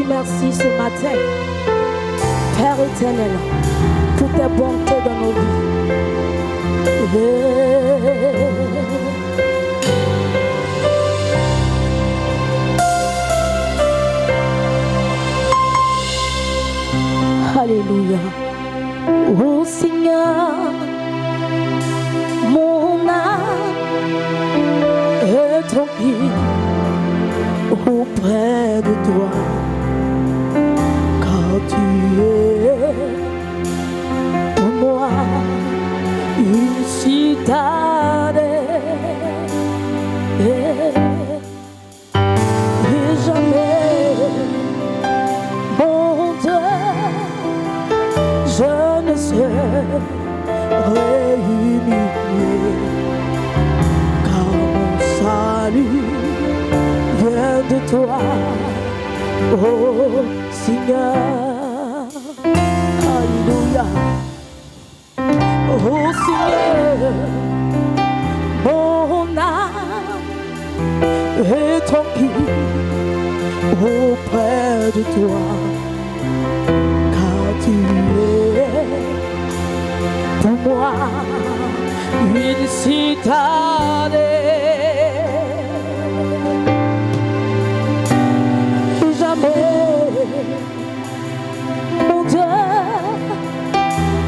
dis merci ce matin, Père éternel, pour tes bontés dans nos vies. Alléluia. Oh Seigneur, mon âme est tranquille auprès de toi, car tu es pour moi une citadelle, et jamais, mon Dieu, je ne serai humilié, car mon salut vient de toi, oh Seigneur. Alléluia. Oh Seigneur, mon âme est tranquille auprès de toi, car tu es pour moi une citadelle. Jamais, mon Dieu,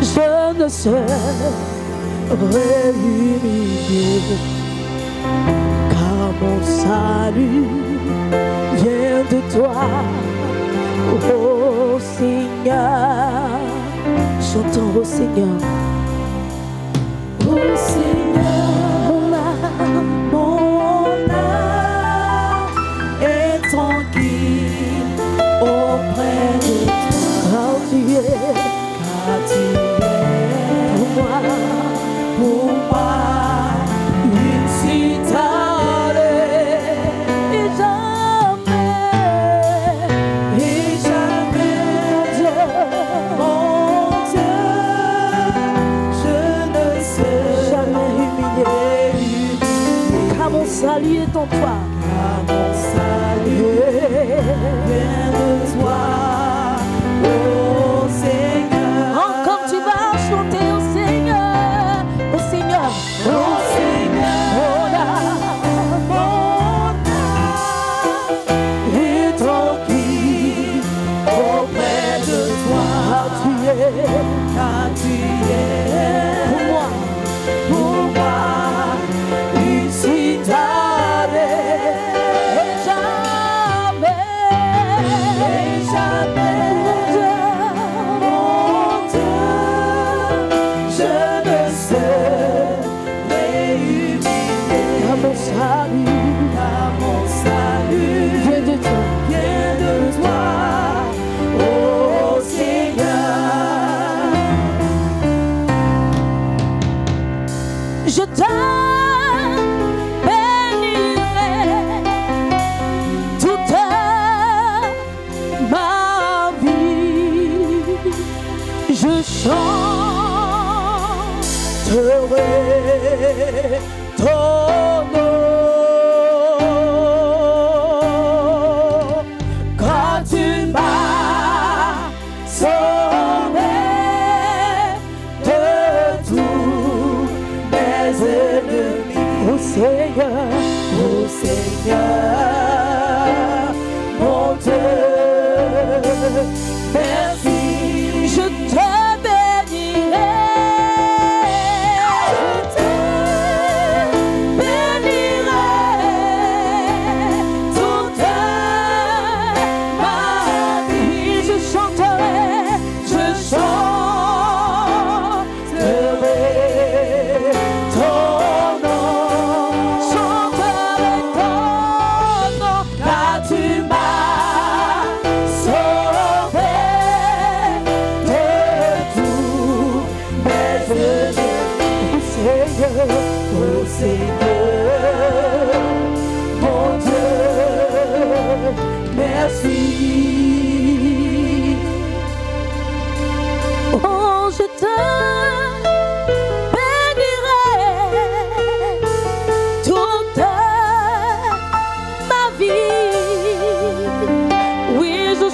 je ne serai humilié, car mon salut vient de toi, oh Seigneur. Chantons au Seigneur. Oh Seigneur, mon âme est tranquille auprès de toi, car tu es pour moi une citadelle, et jamais, mon Dieu, je ne serai jamais humilié, car mon salut est en toi, car mon salut vient de toi, oh Seigneur. Encore tu vas chanter au Seigneur, au Seigneur, oh Seigneur, mon âme est tranquille auprès de toi, car tu es pour moi une citadelle, et jamais, mon Dieu, je ne serai humilié, car mon salut vient de toi, oh Seigneur. Je te bénirai toute ma vie, je chanterai ton nom, car tu m'as sauvé de tous mes ennemis, oh Seigneur, mon Dieu, merci. Je te bénirai, toute ma vie, je chanterai ton nom, chanterai ton nom, car tu m'as sauvé de tous mes ennemis, oh Seigneur, mon Dieu, merci. Oh, je te bénirai toute ma vie. Oui, je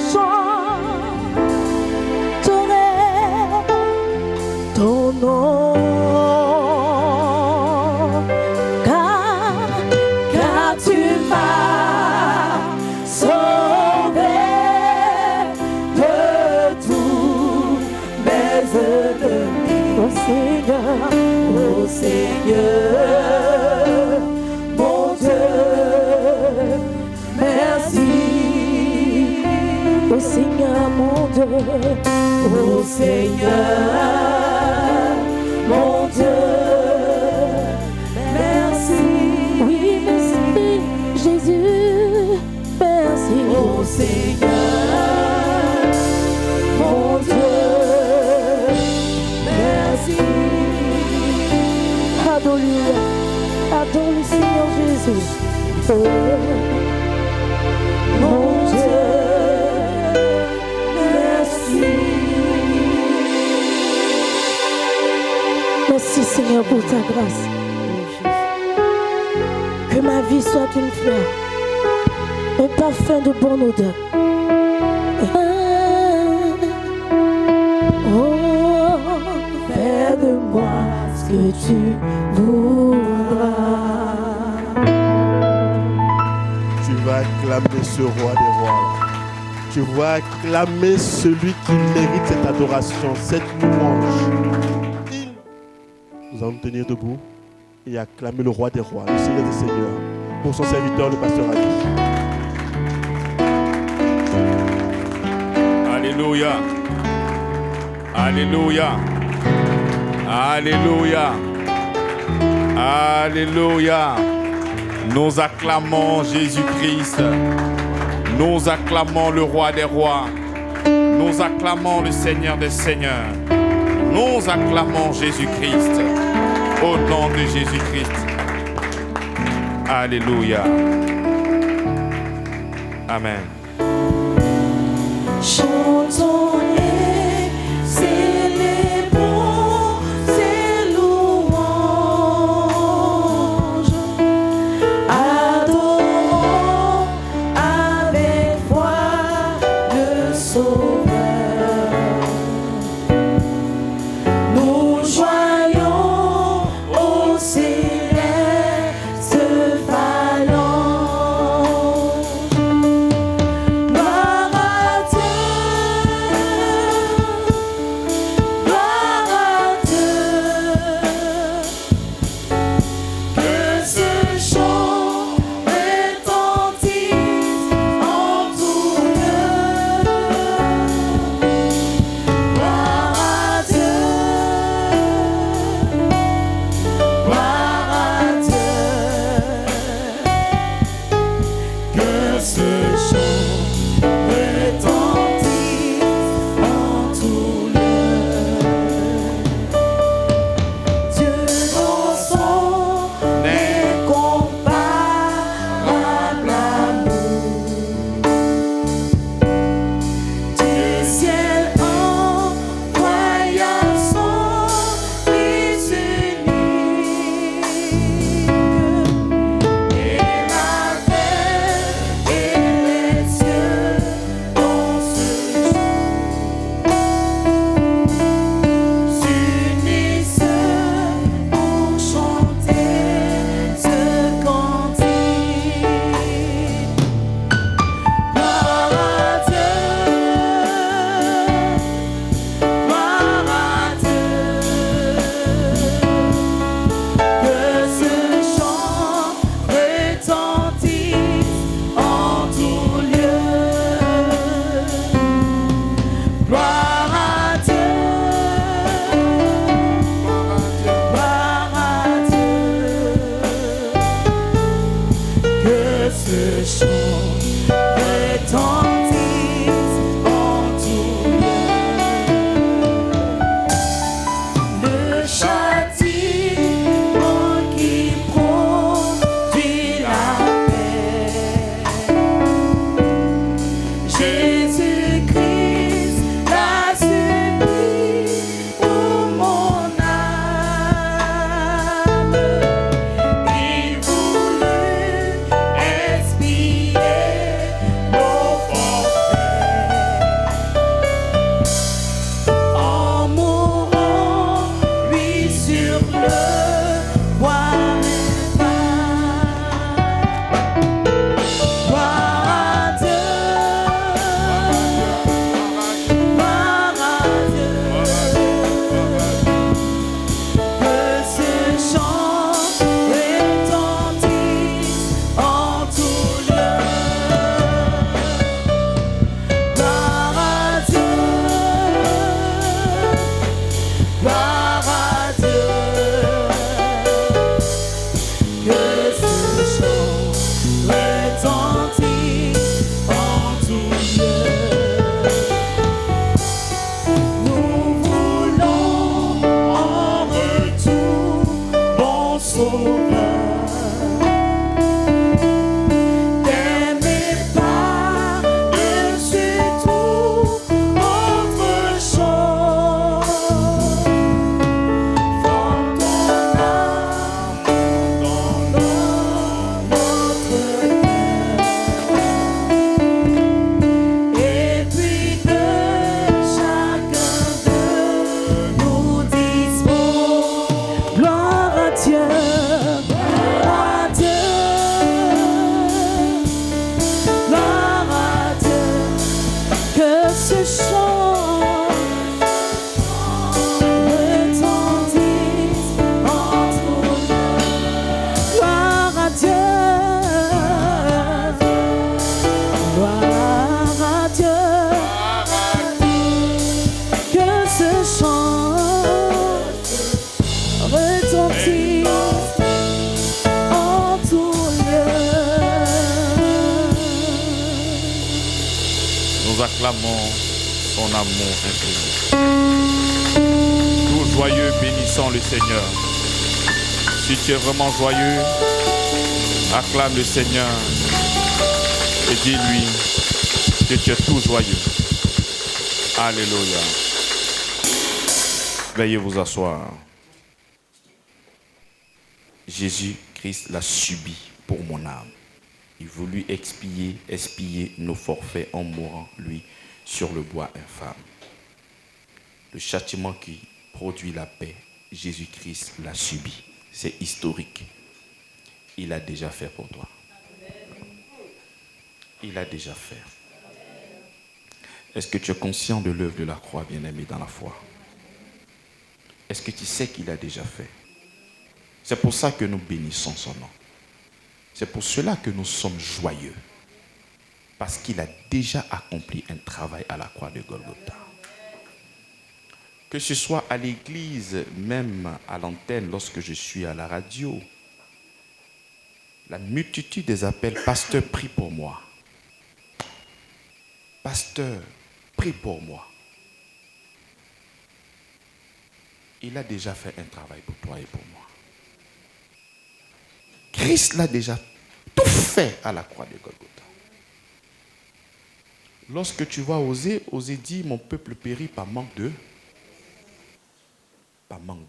Seigneur, mon Dieu, merci. Ô Seigneur, mon Dieu, ô Seigneur, mon Dieu, merci. Oui, merci, Jésus, merci. Ô Seigneur, mon Dieu, merci. Adore-le, adore le Seigneur Jésus. Oh, mon Dieu, merci. Merci Seigneur pour ta grâce. Que ma vie soit une fleur, un parfum de bonne odeur. Oh, fais de moi ce que tu voudras. Tu vas acclamer ce roi des rois. Tu vas acclamer celui qui mérite cette adoration, cette louange. Nous allons tenir debout et acclamer le roi des rois, le Seigneur des seigneurs, pour son serviteur, le pasteur Adi. Alléluia. Alléluia. Alléluia. Alléluia. Nous acclamons Jésus-Christ. Nous acclamons le roi des rois. Nous acclamons le Seigneur des seigneurs. Nous acclamons Jésus-Christ. Au nom de Jésus-Christ. Alléluia. Amen. Chantons et célébrons ses louanges. Adorons avec foi le Sauveur. Nous joignons au céleste phalange. Gloire à Dieu. Nous acclamons son amour infini. Tout joyeux, bénissons le Seigneur. Si tu es vraiment joyeux, acclame le Seigneur et dis-lui que tu es tout joyeux. Alléluia. Veuillez vous asseoir. Jésus-Christ l'a subi pour mon âme. Il voulut expier nos forfaits en mourant, lui, sur le bois infâme. Le châtiment qui produit la paix, Jésus-Christ l'a subi. C'est historique. Il a déjà fait pour toi. Il a déjà fait. Est-ce que tu es conscient de l'œuvre de la croix, bien-aimé, dans la foi? Est-ce que tu sais qu'il a déjà fait? C'est pour ça que nous bénissons son nom. C'est pour cela que nous sommes joyeux. Parce qu'il a déjà accompli un travail à la croix de Golgotha. Que ce soit à l'église, même à l'antenne, lorsque je suis à la radio, la multitude des appels, pasteur, prie pour moi. Pasteur, prie pour moi. Il a déjà fait un travail pour toi et pour moi. Christ l'a déjà tout fait à la croix de Golgotha. Lorsque tu vas oser dire, mon peuple périt par manque de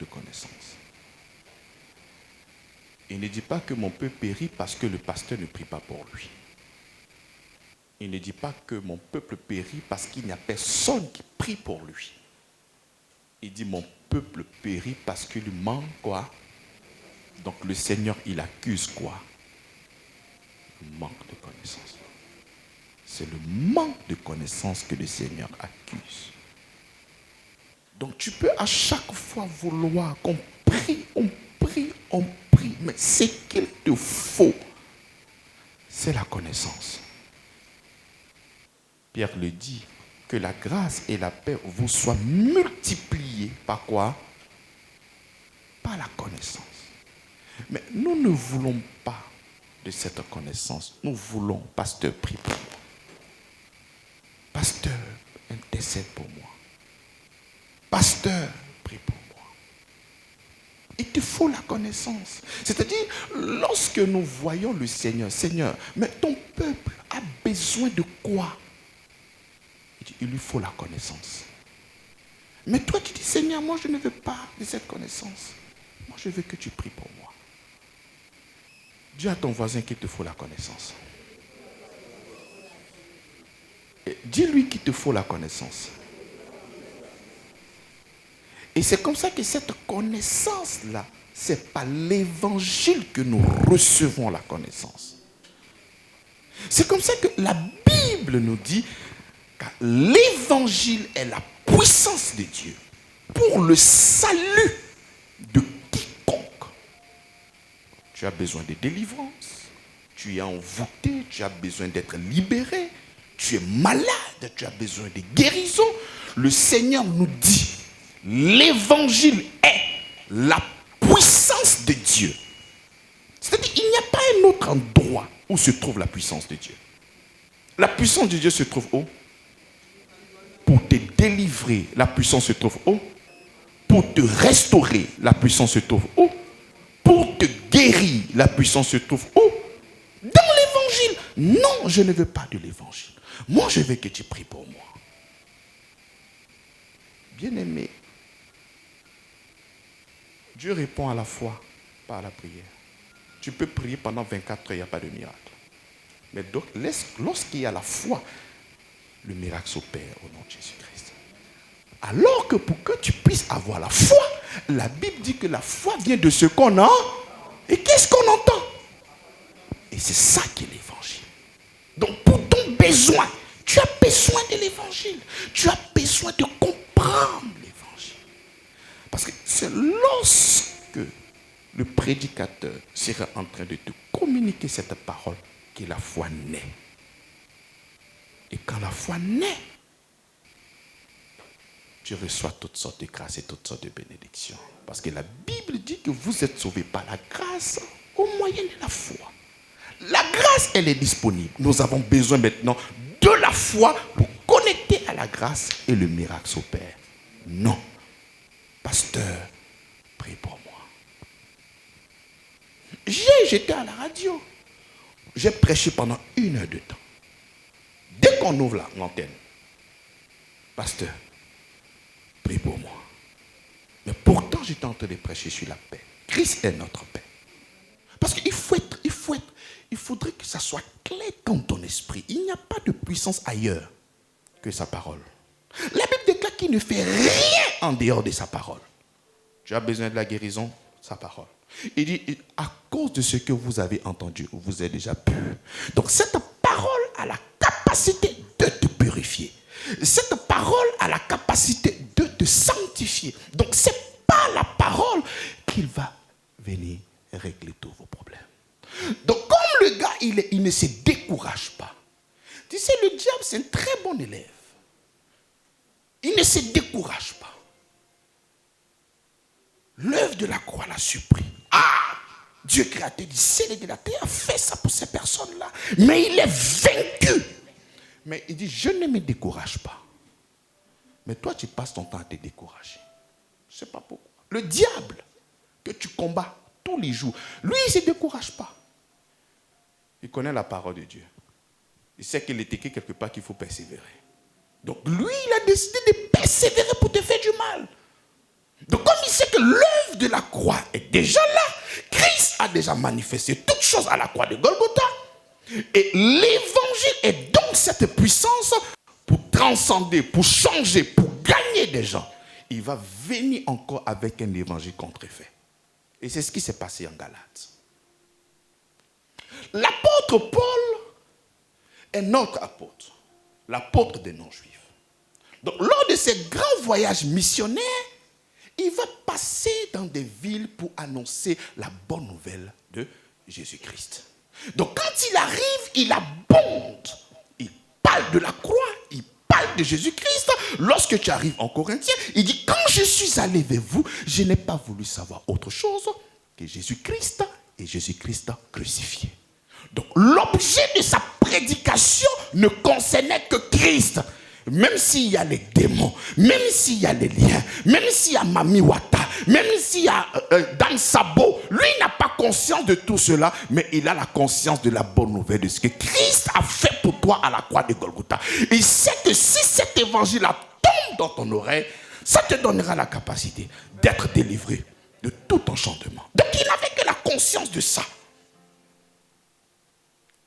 connaissance. Il ne dit pas que mon peuple périt parce que le pasteur ne prie pas pour lui. Il ne dit pas que mon peuple périt parce qu'il n'y a personne qui prie pour lui. Il dit mon peuple périt parce qu'il lui manque quoi? Donc le Seigneur, il accuse quoi? Le manque de connaissance. C'est le manque de connaissance que le Seigneur accuse. Donc tu peux à chaque fois vouloir qu'on prie, on prie, on prie. Mais ce qu'il te faut, c'est la connaissance. Pierre le dit, que la grâce et la paix vous soient multipliées par quoi? Par la connaissance. Mais nous ne voulons pas de cette connaissance. Nous voulons, pasteur, prie pour moi. Pasteur, intercède pour moi. Pasteur, prie pour moi. Il te faut la connaissance. C'est-à-dire, lorsque nous voyons le Seigneur, Seigneur, mais ton peuple a besoin de quoi? Il lui faut la connaissance. Mais toi, tu dis, Seigneur, moi, je ne veux pas de cette connaissance. Moi, je veux que tu pries pour moi. Dis à ton voisin qu'il te faut la connaissance. Et dis-lui qu'il te faut la connaissance. Et c'est comme ça que cette connaissance-là, c'est par l'évangile que nous recevons la connaissance. C'est comme ça que la Bible nous dit que l'évangile est la puissance de Dieu pour le salut de quiconque. Tu as besoin de délivrance, tu es envoûté, tu as besoin d'être libéré, tu es malade, tu as besoin de guérison. Le Seigneur nous dit, l'évangile est la puissance de Dieu. C'est-à-dire qu'il n'y a pas un autre endroit où se trouve la puissance de Dieu. La puissance de Dieu se trouve où? Pour te délivrer, la puissance se trouve où? Pour te restaurer, la puissance se trouve où? Pour te guérir, la puissance se trouve où? Dans l'évangile. Non, je ne veux pas de l'évangile. Moi, je veux que tu pries pour moi. Bien-aimé, Dieu répond à la foi, pas à la prière. Tu peux prier pendant 24 heures, il n'y a pas de miracle. Mais donc, lorsqu'il y a la foi, le miracle s'opère au nom de Jésus-Christ. Alors que pour que tu puisses avoir la foi, la Bible dit que la foi vient de ce qu'on a. Et qu'est-ce qu'on entend? Et c'est ça qui est l'évangile. Donc pour ton besoin, tu as besoin de l'évangile. Tu as besoin de comprendre l'évangile. Parce que c'est lorsque le prédicateur sera en train de te communiquer cette parole que la foi naît. Et quand la foi naît, tu reçois toutes sortes de grâces et toutes sortes de bénédictions. Parce que la Bible dit que vous êtes sauvés par la grâce au moyen de la foi. La grâce, elle est disponible. Nous avons besoin maintenant de la la foi pour connecter à la grâce et le miracle s'opère. Non. Pasteur, prie pour moi. J'étais à la radio. J'ai prêché pendant 1 heure de temps. Dès qu'on ouvre l'antenne, pasteur, prie pour moi. Mais pourtant, j'étais en train de prêcher sur la paix. Christ est notre paix. Parce qu'il il faudrait que ça soit clair dans ton esprit. Il n'y a pas de puissance ailleurs que sa parole. La Bible déclare qu'il ne fait rien en dehors de sa parole. Tu as besoin de la guérison, sa parole. Il dit, à cause de ce que vous avez entendu, vous êtes déjà pur. Donc cette parole a la capacité de te purifier. Cette parole a la capacité de te sanctifier. Donc ce n'est pas la parole qu'il va venir régler tous vos problèmes. Donc comme le gars, il ne se décourage pas. Tu sais, le diable, c'est un très bon élève. Il ne se décourage pas. L'œuvre de la croix l'a surpris. Ah! Dieu créateur du ciel et de la terre a fait ça pour ces personnes-là. Mais il est vaincu. Mais il dit, je ne me décourage pas. Mais toi, tu passes ton temps à te décourager. Je ne sais pas pourquoi. Le diable que tu combats tous les jours, lui, il ne se décourage pas. Il connaît la parole de Dieu. Il sait qu'il est écrit quelque part qu'il faut persévérer. Donc lui, il a décidé de persévérer pour te faire du mal. Donc comme il sait que l'œuvre de la croix est déjà là, Christ a déjà manifesté toutes choses à la croix de Golgotha. Et l'évangile est donc cette puissance pour transcender, pour changer, pour gagner des gens. Il va venir encore avec un évangile contrefait. Et c'est ce qui s'est passé en Galates. L'apôtre Paul est notre apôtre, l'apôtre des non-juifs. Donc lors de ces grands voyages missionnaires, il va passer dans des villes pour annoncer la bonne nouvelle de Jésus-Christ. Donc quand il arrive, il abonde. Il parle de la croix, il parle de Jésus-Christ. Lorsque tu arrives en Corinthiens, il dit, quand je suis allé vers vous, je n'ai pas voulu savoir autre chose que Jésus-Christ et Jésus-Christ crucifié. Donc l'objet de sa prédication ne concernait que Christ. Même s'il y a les démons, même s'il y a les liens, même s'il y a Mami Wata, même s'il y a Dan Sabo, lui n'a pas conscience de tout cela, mais il a la conscience de la bonne nouvelle de ce que Christ a fait pour toi à la croix de Golgotha. Il sait que si cet évangile-là tombe dans ton oreille, ça te donnera la capacité d'être délivré de tout enchantement. Donc il n'avait que la conscience de ça.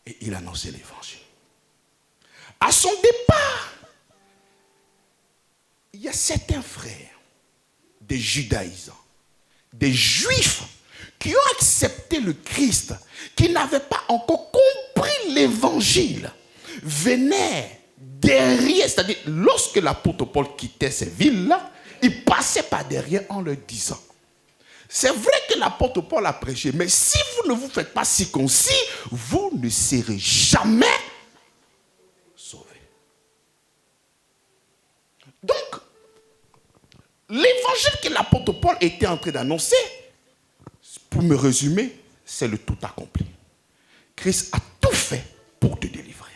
Et il annonçait l'évangile. À son départ, il y a certains frères, des judaïsants, des juifs, qui ont accepté le Christ, qui n'avaient pas encore compris l'évangile, venaient derrière, c'est-à-dire lorsque l'apôtre Paul quittait ces villes-là, il passait par derrière en leur disant, c'est vrai que l'apôtre Paul a prêché, mais si vous ne vous faites pas circoncis, vous ne serez jamais sauvés. Donc, l'évangile que l'apôtre Paul était en train d'annoncer, pour me résumer, c'est le tout accompli. Christ a tout fait pour te délivrer.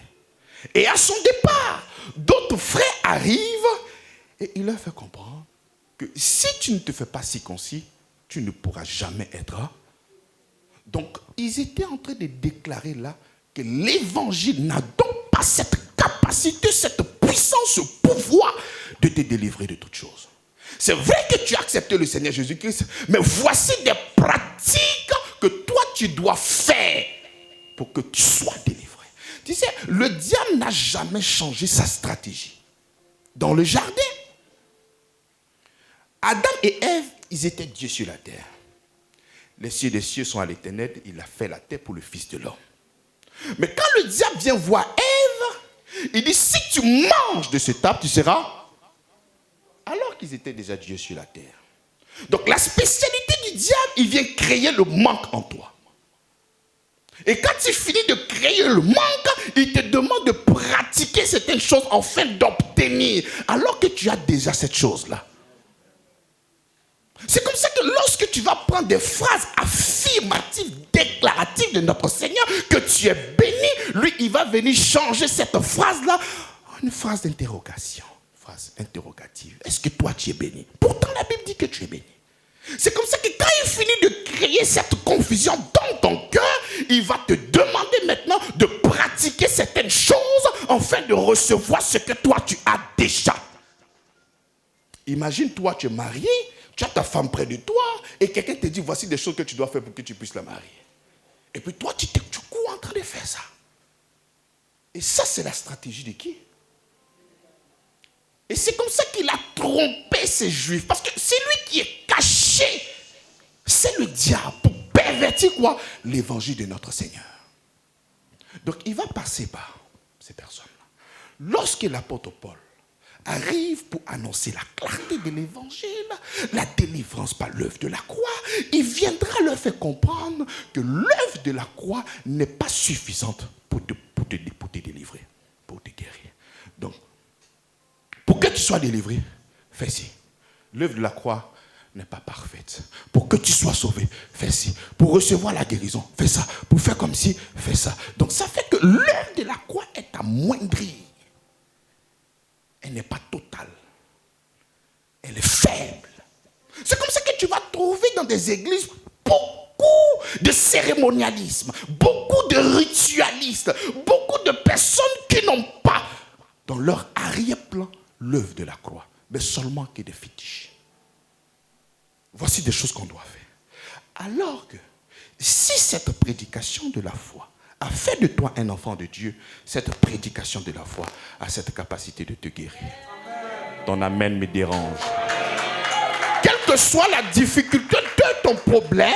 Et à son départ, d'autres frères arrivent et il leur fait comprendre que si tu ne te fais pas circoncis, tu ne pourras jamais être. Donc, ils étaient en train de déclarer là que l'évangile n'a donc pas cette capacité, cette puissance, ce pouvoir de te délivrer de toutes choses. C'est vrai que tu as accepté le Seigneur Jésus-Christ, mais voici des pratiques que toi tu dois faire pour que tu sois délivré. Tu sais, le diable n'a jamais changé sa stratégie. Dans le jardin, Adam et Ève, ils étaient Dieu sur la terre. Les cieux des cieux sont à l'éternel, il a fait la terre pour le Fils de l'homme. Mais quand le diable vient voir Ève, il dit, si tu manges de cet arbre, tu seras... Alors qu'ils étaient déjà Dieu sur la terre. Donc la spécialité du diable, il vient créer le manque en toi. Et quand il finit de créer le manque, il te demande de pratiquer certaines choses afin d'obtenir. Alors que tu as déjà cette chose-là. C'est comme ça que lorsque tu vas prendre des phrases affirmatives, déclaratives de notre Seigneur, que tu es béni, lui, il va venir changer cette phrase-là Une phrase d'interrogation, phrase interrogative. Est-ce que toi tu es béni? Pourtant la Bible dit que tu es béni. C'est comme ça que quand il finit de créer cette confusion dans ton cœur, il va te demander maintenant de pratiquer certaines choses afin de recevoir ce que toi tu as déjà. Imagine toi tu es marié, tu as ta femme près de toi et quelqu'un te dit voici des choses que tu dois faire pour que tu puisses la marier. Et puis toi tu cours en train de faire ça. Et ça c'est la stratégie de qui? Et c'est comme ça qu'il a trompé ces Juifs. Parce que c'est lui qui est caché. C'est le diable pour pervertir quoi? L'évangile de notre Seigneur. Donc il va passer par ces personnes-là. Lorsque l'apôtre Paul arrive pour annoncer la clarté de l'évangile, la délivrance par l'œuvre de la croix, il viendra leur faire comprendre que l'œuvre de la croix n'est pas suffisante pour te délivrer, pour te guérir. Donc, pour que tu sois délivré, fais-ci. L'œuvre de la croix n'est pas parfaite. Pour que tu sois sauvé, fais-ci. Pour recevoir la guérison, fais ça. Pour faire comme si, fais ça. Donc ça fait que l'œuvre de la croix est amoindrie. Elle n'est pas totale. Elle est faible. C'est comme ça que tu vas trouver dans des églises beaucoup de cérémonialisme, beaucoup de ritualistes, beaucoup de personnes qui n'ont pas dans leur arrière-plan l'œuvre de la croix, mais seulement que des fétiches. Voici des choses qu'on doit faire. Alors que, si cette prédication de la foi a fait de toi un enfant de Dieu, cette prédication de la foi a cette capacité de te guérir. Ton amen me dérange. Quelle que soit la difficulté de ton problème,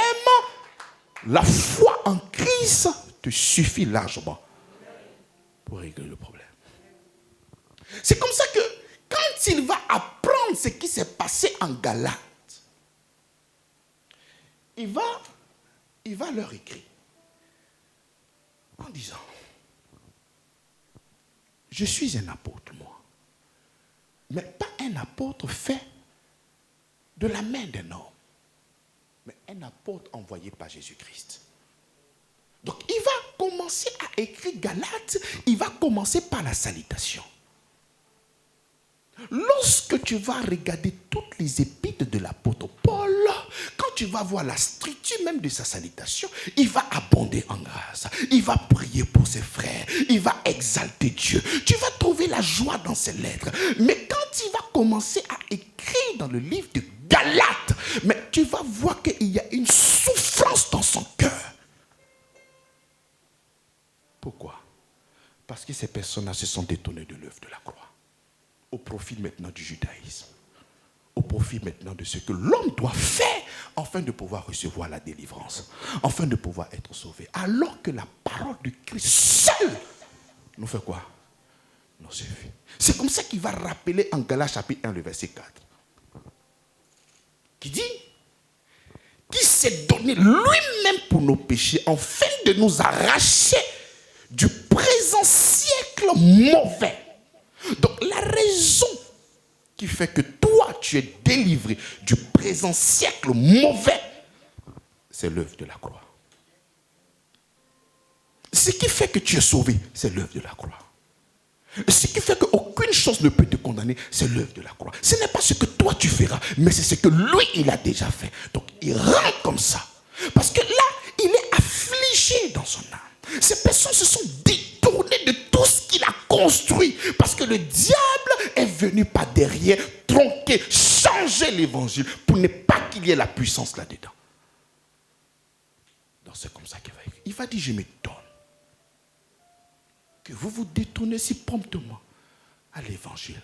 la foi en Christ te suffit largement pour régler le problème. C'est comme ça que quand il va apprendre ce qui s'est passé en Galate, il va leur écrire en disant, je suis un apôtre, moi, mais pas un apôtre fait de la main d'un homme, mais un apôtre envoyé par Jésus-Christ. Donc il va commencer à écrire Galate, il va commencer par la salutation. Lorsque tu vas regarder toutes les épîtres de l'apôtre Paul, quand tu vas voir la structure même de sa salutation, il va abonder en grâce, il va prier pour ses frères, il va exalter Dieu. Tu vas trouver la joie dans ses lettres. Mais quand il va commencer à écrire dans le livre de Galates, mais tu vas voir qu'il y a une souffrance dans son cœur. Pourquoi? Parce que ces personnes-là se sont détournées de l'œuvre de la croix. Au profit maintenant du judaïsme, au profit maintenant de ce que l'homme doit faire afin de pouvoir recevoir la délivrance, afin de pouvoir être sauvé. Alors que la parole de Christ seule nous fait quoi? Nous suffit. C'est comme ça qu'il va rappeler en Galates chapitre 1, le verset 4. Qui dit, qui s'est donné lui-même pour nos péchés afin de nous arracher du présent siècle mauvais. Donc la raison qui fait que toi tu es délivré du présent siècle mauvais, c'est l'œuvre de la croix. Ce qui fait que tu es sauvé, c'est l'œuvre de la croix. Ce qui fait qu'aucune chose ne peut te condamner, c'est l'œuvre de la croix. Ce n'est pas ce que toi tu feras, mais c'est ce que lui il a déjà fait. Donc il rend comme ça. Parce que là, il est affligé dans son âme. Ces personnes se sont détournées de tout ce qu'il a construit. Parce que le diable est venu par derrière tronquer, changer l'évangile pour ne pas qu'il y ait la puissance là-dedans. Donc c'est comme ça qu'il va écrire. Il va dire, je m'étonne que vous vous détournez si promptement à l'évangile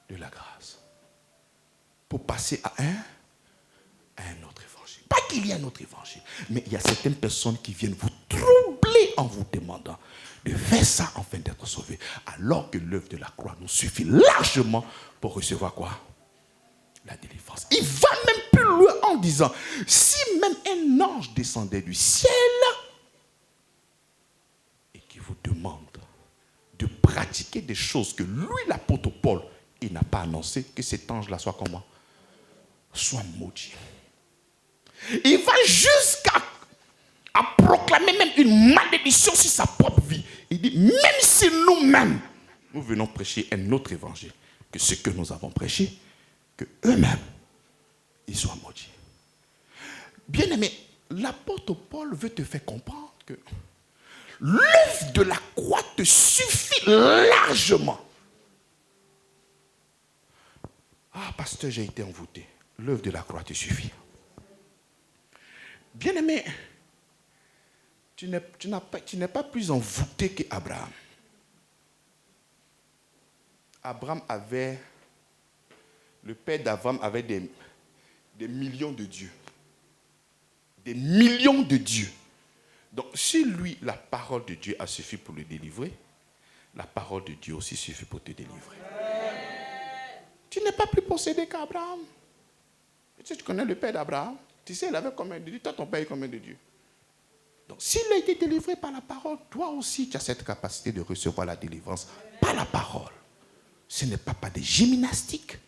de la grâce pour passer à un autre évangile. Pas qu'il y ait un autre évangile, mais il y a certaines personnes qui viennent vous troubler en vous demandant de faire ça afin d'être sauvés, alors que l'œuvre de la croix nous suffit largement pour recevoir quoi? La délivrance. Il va même plus loin en disant, si même un ange descendait du ciel et qui vous demande de pratiquer des choses que lui, l'apôtre Paul, il n'a pas annoncé, que cet ange-là soit comment? Soit maudit. Il va jusqu'à proclamer même une malédiction sur sa propre vie. Il dit, même si nous-mêmes, nous venons prêcher un autre évangile que ce que nous avons prêché, que eux-mêmes, ils soient maudits. Bien-aimé, l'apôtre Paul veut te faire comprendre que l'œuvre de la croix te suffit largement. Ah, pasteur, j'ai été envoûté. L'œuvre de la croix te suffit. Bien-aimé, tu n'es pas plus envoûté qu'Abraham. Le père d'Abraham avait des millions de dieux. Des millions de dieux. Donc, si lui, la parole de Dieu a suffi pour le délivrer, la parole de Dieu aussi suffit pour te délivrer. Tu n'es pas plus possédé qu'Abraham. Tu connais le père d'Abraham. Tu sais, il avait combien de dieux? Toi, ton père, il a combien de dieux? Donc, s'il a été délivré par la parole, toi aussi, tu as cette capacité de recevoir la délivrance par la parole. Ce n'est pas des gymnastiques,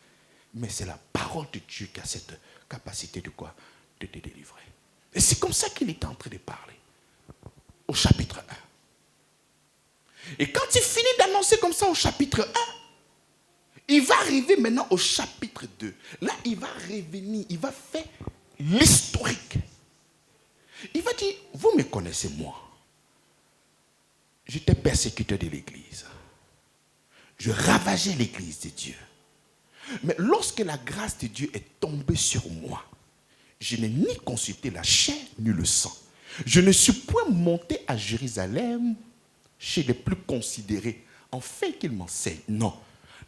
mais c'est la parole de Dieu qui a cette capacité de quoi? De te délivrer. Et c'est comme ça qu'il est en train de parler. Au chapitre 1. Et quand il finit d'annoncer comme ça au chapitre 1, il va arriver maintenant au chapitre 2. Là, il va revenir, il va faire l'historique. Il va dire, vous me connaissez moi. J'étais persécuteur de l'église. Je ravageais l'église de Dieu. Mais lorsque la grâce de Dieu est tombée sur moi, je n'ai ni consulté la chair ni le sang. Je ne suis point monté à Jérusalem chez les plus considérés, afin qu'ils m'enseignent. Non.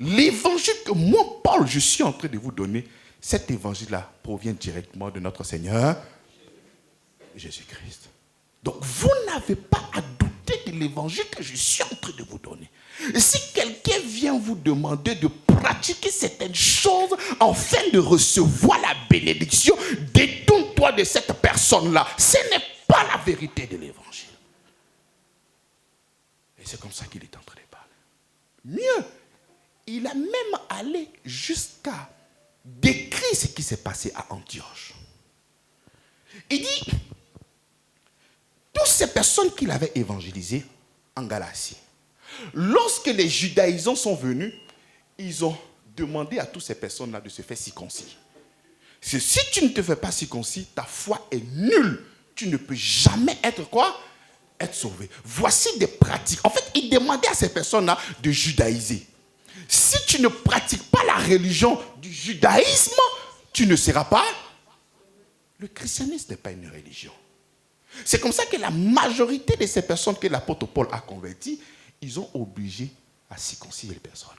L'évangile que moi, Paul, je suis en train de vous donner, cet évangile-là provient directement de notre Seigneur Jésus-Christ. Donc, vous n'avez pas à douter de l'évangile que je suis en train de vous donner. Et si quelqu'un vient vous demander de pratiquer certaines choses afin de recevoir la bénédiction, détourne-toi de cette personne-là. Ce n'est pas la vérité de l'évangile. Et c'est comme ça qu'il est en train de parler. Mieux, il a même allé jusqu'à décrire ce qui s'est passé à Antioche. Il dit, toutes ces personnes qu'il avait évangélisées en Galatie, lorsque les judaïsants sont venus, ils ont demandé à toutes ces personnes-là de se faire circoncis. Si tu ne te fais pas circoncis, ta foi est nulle. Tu ne peux jamais être quoi? Être sauvé. Voici des pratiques. En fait, il demandait à ces personnes-là de judaïser. Si tu ne pratiques pas la religion du judaïsme, tu ne seras pas. Le christianisme n'est pas une religion. C'est comme ça que la majorité de ces personnes que l'apôtre Paul a converties, ils ont obligé à circoncire les personnes.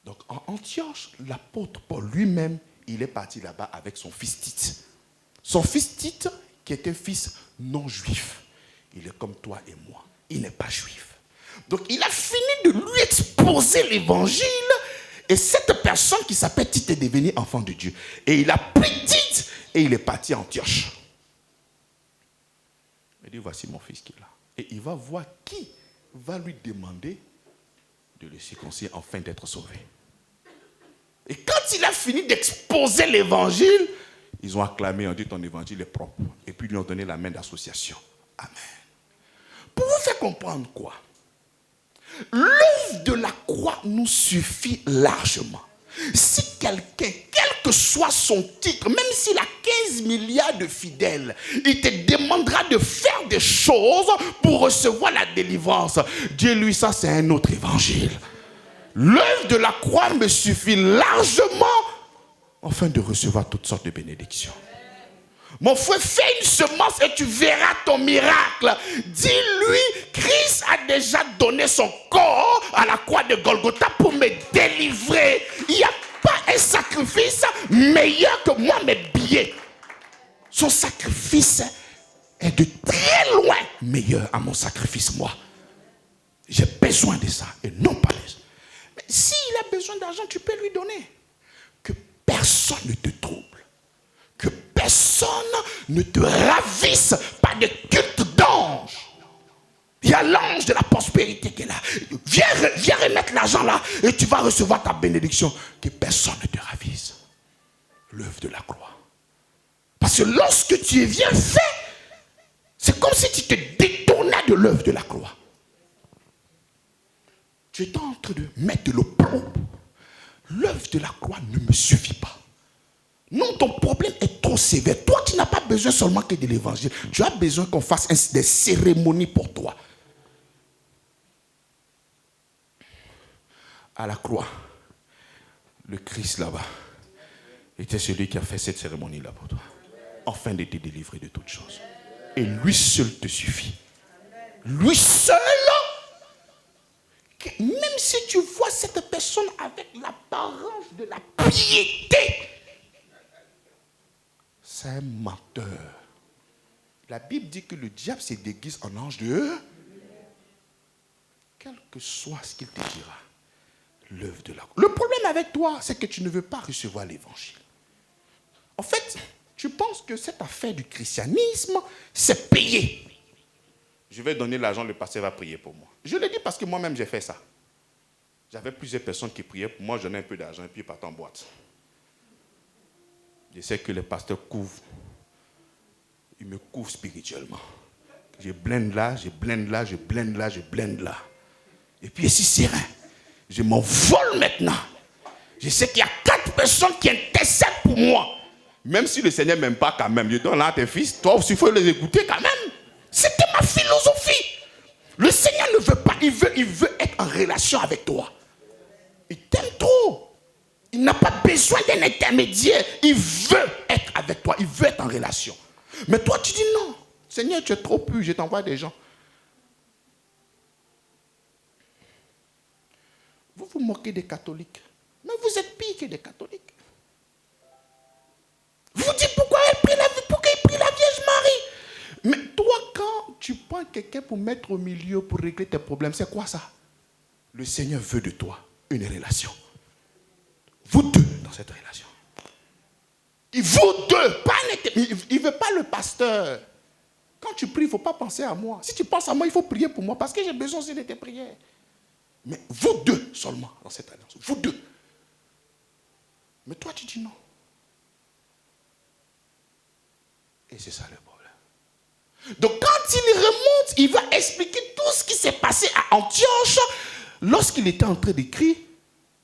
Donc en Antioche, l'apôtre Paul lui-même, il est parti là-bas avec son fils Tite. Son fils Tite, qui est un fils non juif. Il est comme toi et moi. Il n'est pas juif. Donc il a fini de lui exposer l'évangile. Et cette personne qui s'appelle Tite est devenue enfant de Dieu. Et il a pris Tite et il est parti à Antioche. Il dit, voici mon fils qui est là. Et il va voir qui va lui demander de le circoncire afin d'être sauvé. Et quand il a fini d'exposer l'évangile, ils ont acclamé, ont dit ton évangile est propre. Et puis ils lui ont donné la main d'association. Amen. Pour vous faire comprendre quoi? L'œuvre de la croix nous suffit largement. Si quelqu'un, quel que soit son titre, même s'il a 15 milliards de fidèles, il te demandera de faire des choses pour recevoir la délivrance. Dieu, lui, ça c'est un autre évangile. L'œuvre de la croix me suffit largement afin de recevoir toutes sortes de bénédictions. Mon frère, fais une semence et tu verras ton miracle. Dis-lui, Christ a déjà donné son corps à la croix de Golgotha pour me délivrer. Il n'y a pas un sacrifice meilleur que moi, mes billets. Son sacrifice est de très loin meilleur à mon sacrifice, moi. J'ai besoin de ça et non pas les. Mais s'il a besoin d'argent, tu peux lui donner. Que personne ne te trouble. Que personne ne te ravisse par des cultes d'anges. Il y a l'ange de la prospérité qui est là. Viens remettre l'argent là et tu vas recevoir ta bénédiction. Que personne ne te ravisse. L'œuvre de la croix. Parce que lorsque tu viens faire, c'est comme si tu te détournais de l'œuvre de la croix. j'étais en train de mettre le plomb. L'œuvre de la croix ne me suffit pas. Non, ton problème est trop sévère. Toi, tu n'as pas besoin seulement que de l'évangile. Tu as besoin qu'on fasse des cérémonies pour toi. À la croix, le Christ là-bas était celui qui a fait cette cérémonie-là pour toi, afin de te délivrer de toutes choses. Et lui seul te suffit. Lui seul. Même si tu vois cette personne avec l'apparence de la piété, c'est un menteur. La Bible dit que le diable se déguise en ange de eux. Quel que soit ce qu'il te dira, l'œuvre de la croix. Le problème avec toi, c'est que tu ne veux pas recevoir l'évangile. En fait, tu penses que cette affaire du christianisme, c'est payé. Je vais donner l'argent, le pasteur va prier pour moi. Je le dis parce que moi-même, j'ai fait ça. J'avais plusieurs personnes qui priaient pour moi, je donnais un peu d'argent et puis ils partent en boîte. Je sais que les pasteurs couvrent. Ils me couvrent spirituellement. Je blinde là, je blinde là, je blinde là, je blinde là. Et puis ici, serein. Je m'envole maintenant. Je sais qu'il y a 4 personnes qui intercèdent pour moi. Même si le Seigneur ne m'aime pas quand même, je donne là à tes fils, toi aussi il faut les écouter quand même. C'était ma philosophie. Le Seigneur ne veut pas, il veut être en relation avec toi. Il t'aime trop. Il n'a pas besoin d'un intermédiaire. Il veut être avec toi, il veut être en relation. Mais toi tu dis non, Seigneur tu es trop pur, je t'envoie des gens. Vous vous moquez des catholiques. Mais vous êtes pire que des catholiques. Vous dites pourquoi il prie la Vierge Marie. Mais toi, quand tu prends quelqu'un pour mettre au milieu, pour régler tes problèmes, c'est quoi ça? Le Seigneur veut de toi une relation. Vous deux dans cette relation. Et vous deux, pas il ne veut pas le pasteur. Quand tu pries, il ne faut pas penser à moi. Si tu penses à moi, il faut prier pour moi parce que j'ai besoin aussi de tes prières. Mais vous deux seulement dans cette alliance. Vous deux. Mais toi, tu dis non. Et c'est ça le problème. Donc quand il remonte, il va expliquer tout ce qui s'est passé à Antioche lorsqu'il était en train d'écrire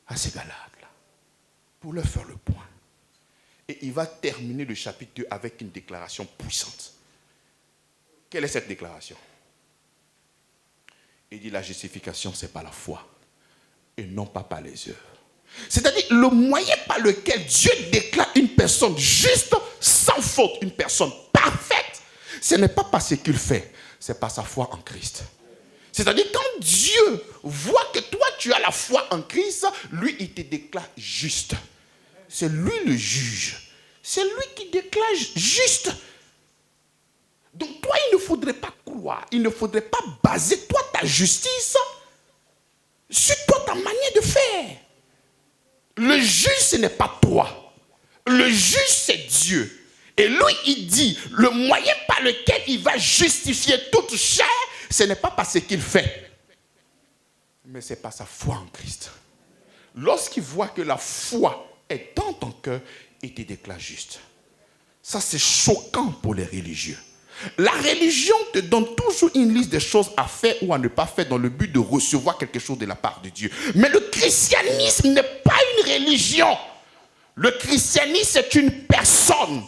à ces Galates-là, pour leur faire le point. Et il va terminer le chapitre 2 avec une déclaration puissante. Quelle est cette déclaration? Il dit la justification, c'est par la foi et non pas par les œuvres. C'est-à-dire le moyen par lequel Dieu déclare une personne juste, sans faute, une personne parfaite, ce n'est pas par ce qu'il fait, c'est par sa foi en Christ. C'est-à-dire quand Dieu voit que toi tu as la foi en Christ, lui il te déclare juste. C'est lui le juge. C'est lui qui déclare juste. Donc toi il ne faudrait pas croire, il ne faudrait pas baser toi ta justice sur toi ta manière de faire. Le juge, ce n'est pas toi. Le juge, c'est Dieu. Et lui, il dit, le moyen par lequel il va justifier toute chair, ce n'est pas par ce qu'il fait, mais c'est par sa foi en Christ. Lorsqu'il voit que la foi est dans ton cœur, il te déclare juste. Ça, c'est choquant pour les religieux. La religion te donne toujours une liste de choses à faire ou à ne pas faire dans le but de recevoir quelque chose de la part de Dieu. Mais le christianisme n'est pas une religion. Le christianisme, c'est une personne.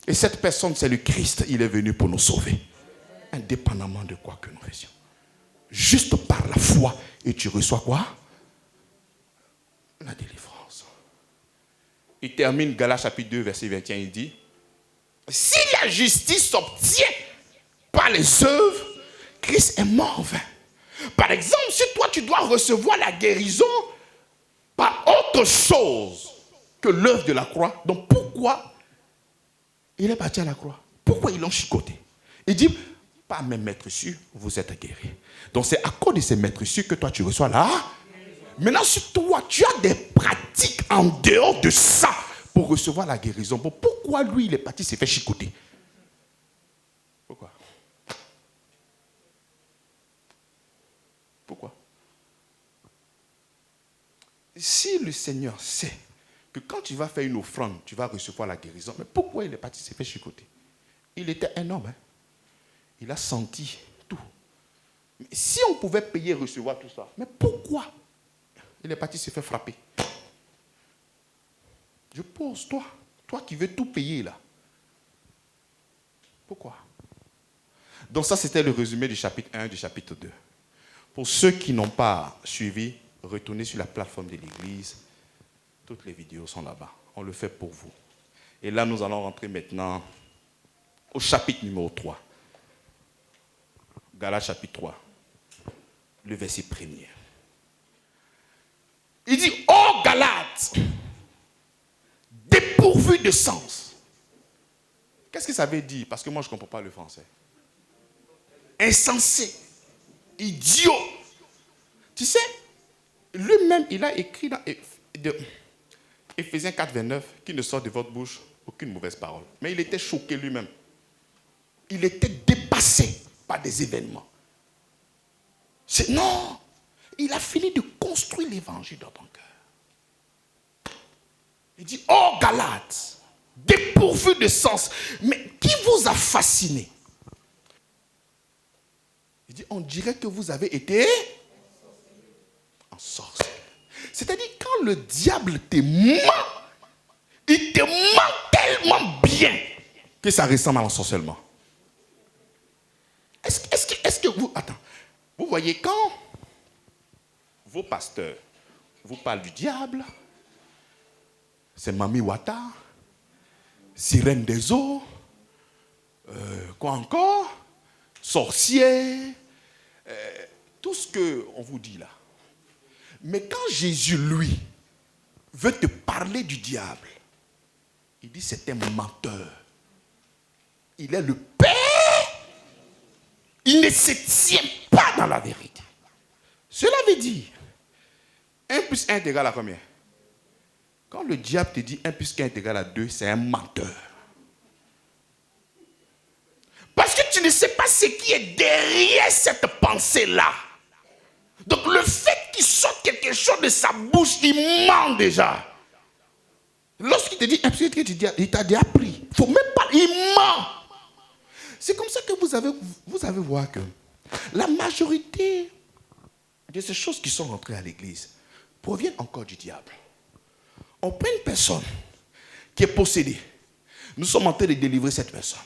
Et cette personne, c'est le Christ. Il est venu pour nous sauver. Indépendamment de quoi que nous faisions. Juste par la foi. Et tu reçois quoi? La délivrance. Il termine Galates chapitre 2, verset 21. Il dit, si la justice s'obtient par les œuvres, Christ est mort en vain. Par exemple, si toi tu dois recevoir la guérison par autre chose que l'œuvre de la croix, donc pourquoi il est parti à la croix? Pourquoi ils l'ont chicoté? Il dit, par mes maîtres sûrs, vous êtes guéris. Donc c'est à cause de ces maîtres sûrs que toi tu reçois là. Maintenant, si toi tu as des pratiques en dehors de ça, pour recevoir la guérison. Bon, pourquoi lui, il est parti se faire chicoter? Pourquoi? Pourquoi? Si le Seigneur sait que quand tu vas faire une offrande, tu vas recevoir la guérison, mais pourquoi il est parti se faire chicoter? Il était un homme. Hein? Il a senti tout. Mais si on pouvait payer et recevoir tout ça, mais pourquoi Il est parti se faire frapper. Je pose, toi qui veux tout payer là. Pourquoi? Donc ça, c'était le résumé du chapitre 1 du chapitre 2. Pour ceux qui n'ont pas suivi, retournez sur la plateforme de l'église. Toutes les vidéos sont là-bas. On le fait pour vous. Et là, nous allons rentrer maintenant au chapitre numéro 3. Galates chapitre 3. Le verset 1er. Il dit, ô Galates, dépourvu de sens. Qu'est-ce que ça veut dire? Parce que moi, je ne comprends pas le français. Insensé. Idiot. Tu sais, lui-même, il a écrit dans Éphésiens 4, 29, qu'il ne sort de votre bouche aucune mauvaise parole. Mais il était choqué lui-même. Il était dépassé par des événements. Non, il a fini de construire l'évangile dans ton cœur. Il dit, oh Galates, dépourvu de sens, mais qui vous a fasciné? Il dit, on dirait que vous avez été ensorcelé. C'est-à-dire, quand le diable te ment, il te ment tellement bien que ça ressemble à l'ensorcellement. Est-ce que vous... Attends. Vous voyez, quand vos pasteurs vous parlent du diable, c'est Mami Wata, sirène des eaux, quoi encore, sorcier, tout ce qu'on vous dit là. Mais quand Jésus, lui, veut te parler du diable, il dit c'est un menteur. Il est le père. Il ne se tient pas dans la vérité. Cela veut dire 1 plus 1 est égal à combien? Quand le diable te dit 1 plus 1 est égal à 2, c'est un menteur. Parce que tu ne sais pas ce qui est derrière cette pensée-là. Donc le fait qu'il sorte quelque chose de sa bouche, il ment déjà. Lorsqu'il te dit 1 plus 1, il t'a déjà pris. Il ne faut même pas, il ment. C'est comme ça que vous avez voir que la majorité de ces choses qui sont rentrées à l'église proviennent encore du diable. On prend une personne qui est possédée. Nous sommes en train de délivrer cette personne.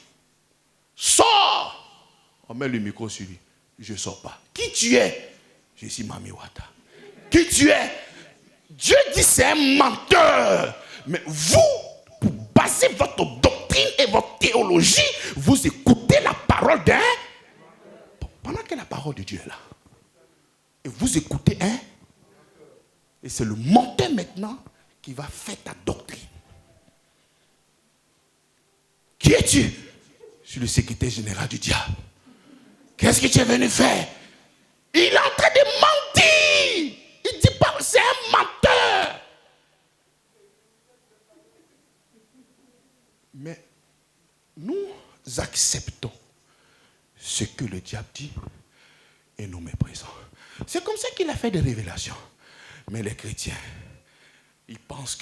Sors! On met le micro sur lui. Je ne sors pas. Qui tu es? Je suis Mami Wata. Qui tu es? Dieu dit c'est un menteur. Mais vous, pour baser votre doctrine et votre théologie, vous écoutez la parole d'un... Pendant que la parole de Dieu est là. Et vous écoutez un... Et c'est le menteur maintenant qui va faire ta doctrine. Qui es-tu? Je suis le secrétaire général du diable. Qu'est-ce que tu es venu faire? Il est en train de mentir. Il dit pas, c'est un menteur. Mais nous acceptons ce que le diable dit et nous méprisons. C'est comme ça qu'il a fait des révélations. Mais les chrétiens, ils pensent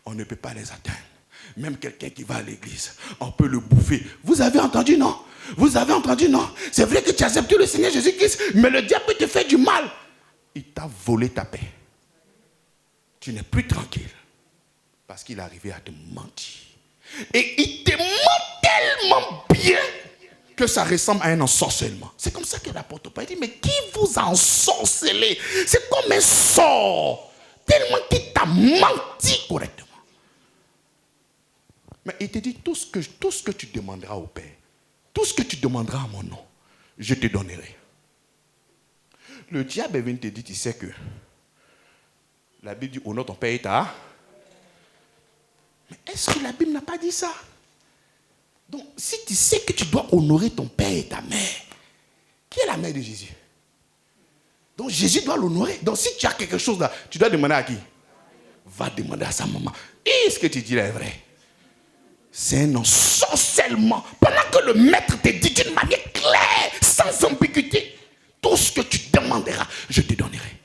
qu'on ne peut pas les atteindre. Même quelqu'un qui va à l'église, on peut le bouffer. Vous avez entendu, non? Vous avez entendu, non? C'est vrai que tu as accepté le Seigneur Jésus-Christ, mais le diable peut te faire du mal. Il t'a volé ta paix. Tu n'es plus tranquille parce qu'il est arrivé à te mentir. Et il te ment tellement bien que ça ressemble à un ensorcellement. C'est comme ça que l'apôtre Paul dit, mais qui vous a ensorcelé? C'est comme un sort, tellement qu'il t'a menti correctement. Mais il te dit, tout ce que tu demanderas au Père, tout ce que tu demanderas à mon nom, je te donnerai. Le diable est venu te dire, tu sais que la Bible dit, honore ton Père et ta... Mais est-ce que la Bible n'a pas dit ça? Donc, si tu sais que tu dois honorer ton père et ta mère, qui est la mère de Jésus? Donc, Jésus doit l'honorer. Donc, si tu as quelque chose là, tu dois demander à qui? Va demander à sa maman. Et ce que tu dis là est vrai? C'est un ensorcellement. Pendant que le maître te dit d'une manière claire, sans ambiguïté, tout ce que tu demanderas, je te donnerai.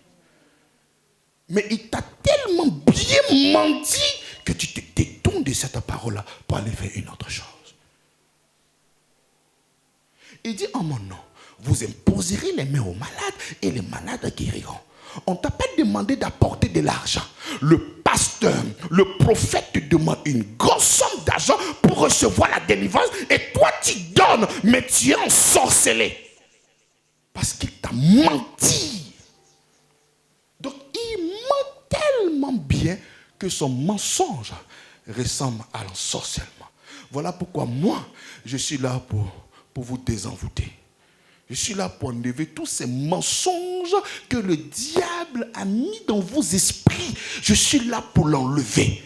Mais il t'a tellement bien menti que tu te détournes de cette parole-là pour aller faire une autre chose. Il dit en mon nom, vous imposerez les mains aux malades et les malades guériront. On ne t'a pas demandé d'apporter de l'argent. Le pasteur, le prophète te demande une grosse somme d'argent pour recevoir la délivrance. Et toi, tu donnes, mais tu es ensorcelé. Parce qu'il t'a menti. Donc, il ment tellement bien que son mensonge ressemble à l'ensorcellement. Voilà pourquoi moi, je suis là pour vous désenvoûter. Je suis là pour enlever tous ces mensonges que le diable a mis dans vos esprits. Je suis là pour l'enlever.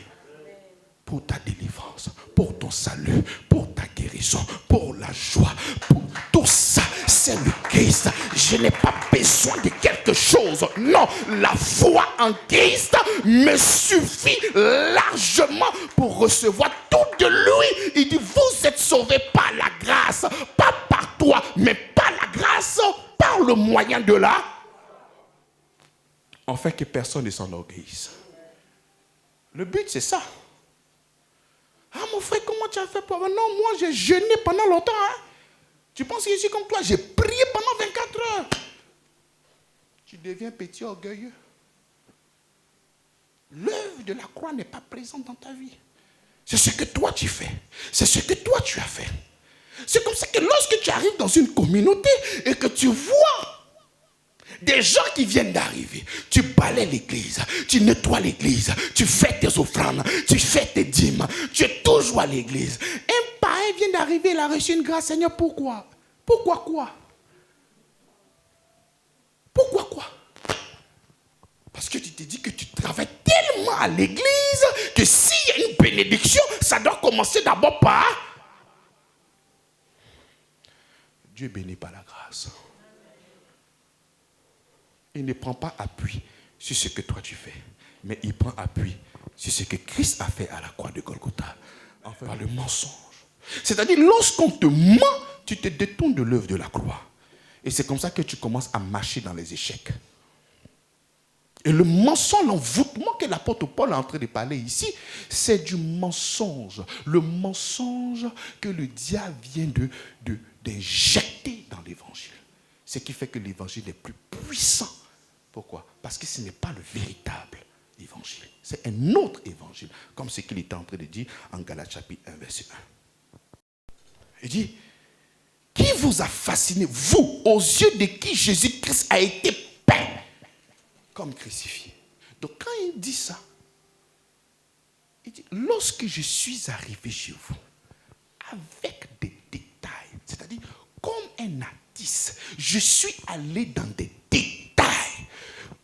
Pour ta délivrance, pour ton salut, pour ta guérison, pour la joie, pour tout ça, c'est le Christ. Je n'ai pas besoin de quelque chose. Non, la foi en Christ me suffit largement pour recevoir tout de lui. Il dit, vous êtes sauvés par la grâce, pas par toi, mais par la grâce, par le moyen de la... En fait, que personne ne s'enorgueillisse. Le but, c'est ça. Ah mon frère, comment tu as fait pour... Non, moi j'ai jeûné pendant longtemps. Hein? Tu penses que je suis comme toi? J'ai prié pendant 24 heures. Tu deviens petit orgueilleux. L'œuvre de la croix n'est pas présente dans ta vie. C'est ce que toi tu fais. C'est ce que toi tu as fait. C'est comme ça que lorsque tu arrives dans une communauté et que tu vois des gens qui viennent d'arriver, tu balaies l'église, tu nettoies l'église, tu fais tes offrandes, tu fais tes dîmes, tu es toujours à l'église. Un pareil vient d'arriver, il a reçu une grâce. Seigneur, pourquoi? Pourquoi quoi? Pourquoi quoi? Parce que tu te dis que tu travailles tellement à l'église que s'il y a une bénédiction, ça doit commencer d'abord par... Dieu bénit par la grâce. Il ne prend pas appui sur ce que toi tu fais, mais il prend appui sur ce que Christ a fait à la croix de Golgotha, enfin, par le mensonge. C'est-à-dire, lorsqu'on te ment, tu te détournes de l'œuvre de la croix. Et c'est comme ça que tu commences à marcher dans les échecs. Et le mensonge, l'envoûtement que l'apôtre Paul est en train de parler ici, c'est du mensonge. Le mensonge que le diable vient d'injecter dans l'évangile. Ce qui fait que l'évangile est plus puissant. Pourquoi? Parce que ce n'est pas le véritable évangile. C'est un autre évangile. Comme ce qu'il était en train de dire en Galates chapitre 1, verset 1. Il dit, qui vous a fasciné, vous, aux yeux de qui Jésus-Christ a été peint comme crucifié? Donc quand il dit ça, il dit, lorsque je suis arrivé chez vous, avec des détails, c'est-à-dire comme un artiste, je suis allé dans des détails.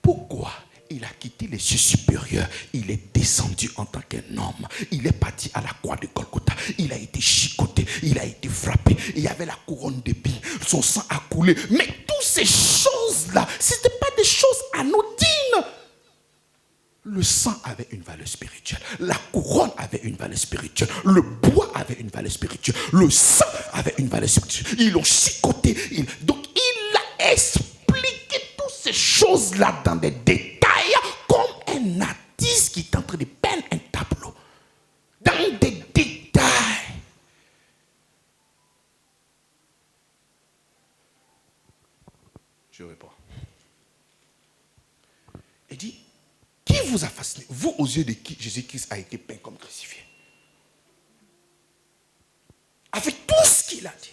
Pourquoi? Il a quitté les cieux supérieurs, il est descendu en tant qu'un homme, il est parti à la croix de Golgotha, il a été chicoté, il a été frappé, il y avait la couronne d'épines, son sang a coulé. Mais toutes ces choses-là, ce n'étaient pas des choses anodines. Le sang avait une valeur spirituelle, la couronne avait une valeur spirituelle, le bois avait une valeur spirituelle, le sang avait une valeur spirituelle. Ils l'ont chicoté, donc il a expliqué toutes ces choses-là dans des détails, comme un artiste qui est en train de peindre un tableau. Dans des détails. Je réponds. Il dit, qui vous a fasciné, vous aux yeux de qui Jésus-Christ a été peint comme crucifié? Avec tout ce qu'il a dit.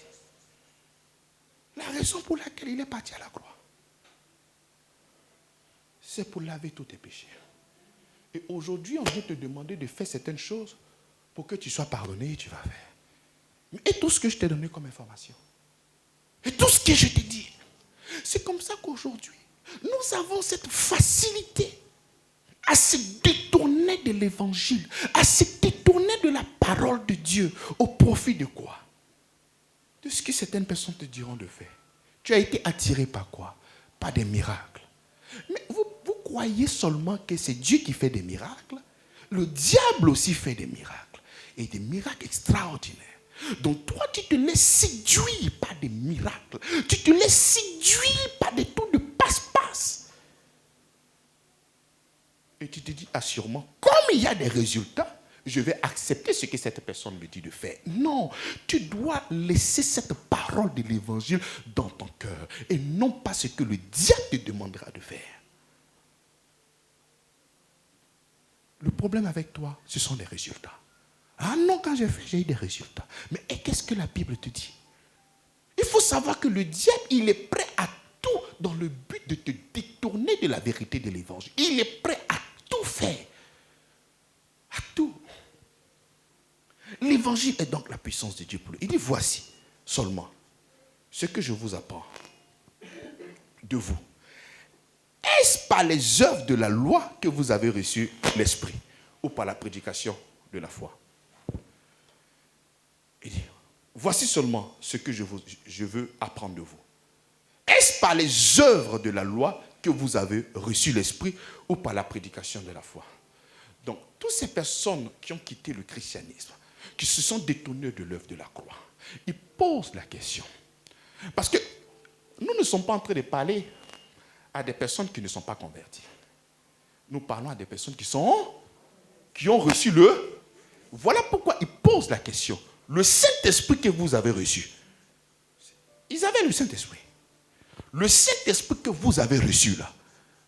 La raison pour laquelle il est parti à la croix, c'est pour laver tous tes péchés. Et aujourd'hui, on vient te demander de faire certaines choses pour que tu sois pardonné et tu vas faire. Et tout ce que je t'ai donné comme information, et tout ce que je t'ai dit, c'est comme ça qu'aujourd'hui, nous avons cette facilité à se détourner de l'évangile, à se détourner de la parole de Dieu, au profit de quoi? De ce que certaines personnes te diront de faire. Tu as été attiré par quoi? Par des miracles. Mais vous croyez seulement que c'est Dieu qui fait des miracles? Le diable aussi fait des miracles. Et des miracles extraordinaires. Donc toi, tu te laisses séduire par des miracles. Tu te laisses séduire par des tours de passe-passe. Et tu te dis, sûrement, comme il y a des résultats, je vais accepter ce que cette personne me dit de faire. Non, tu dois laisser cette parole de l'évangile dans ton cœur et non pas ce que le diable te demandera de faire. Le problème avec toi, ce sont les résultats. Ah non, quand j'ai fait, j'ai eu des résultats. Mais qu'est-ce que la Bible te dit? Il faut savoir que le diable, il est prêt à tout dans le but de te détourner de la vérité de l'évangile. Il est prêt à tout faire. À tout. L'évangile est donc la puissance de Dieu pour lui. Il dit, voici seulement ce que je vous apprends de vous. Est-ce par les œuvres de la loi que vous avez reçu l'esprit ou par la prédication de la foi? Il dit, voici seulement ce que je veux apprendre de vous. Est-ce par les œuvres de la loi que vous avez reçu l'esprit ou par la prédication de la foi? Donc, toutes ces personnes qui ont quitté le christianisme, qui se sont détournées de l'œuvre de la croix, ils posent la question. Parce que nous ne sommes pas en train de parler à des personnes qui ne sont pas converties. Nous parlons à des personnes qui ont reçu le... Voilà pourquoi ils posent la question. Le Saint-Esprit que vous avez reçu. Ils avaient le Saint-Esprit. Le Saint-Esprit que vous avez reçu là,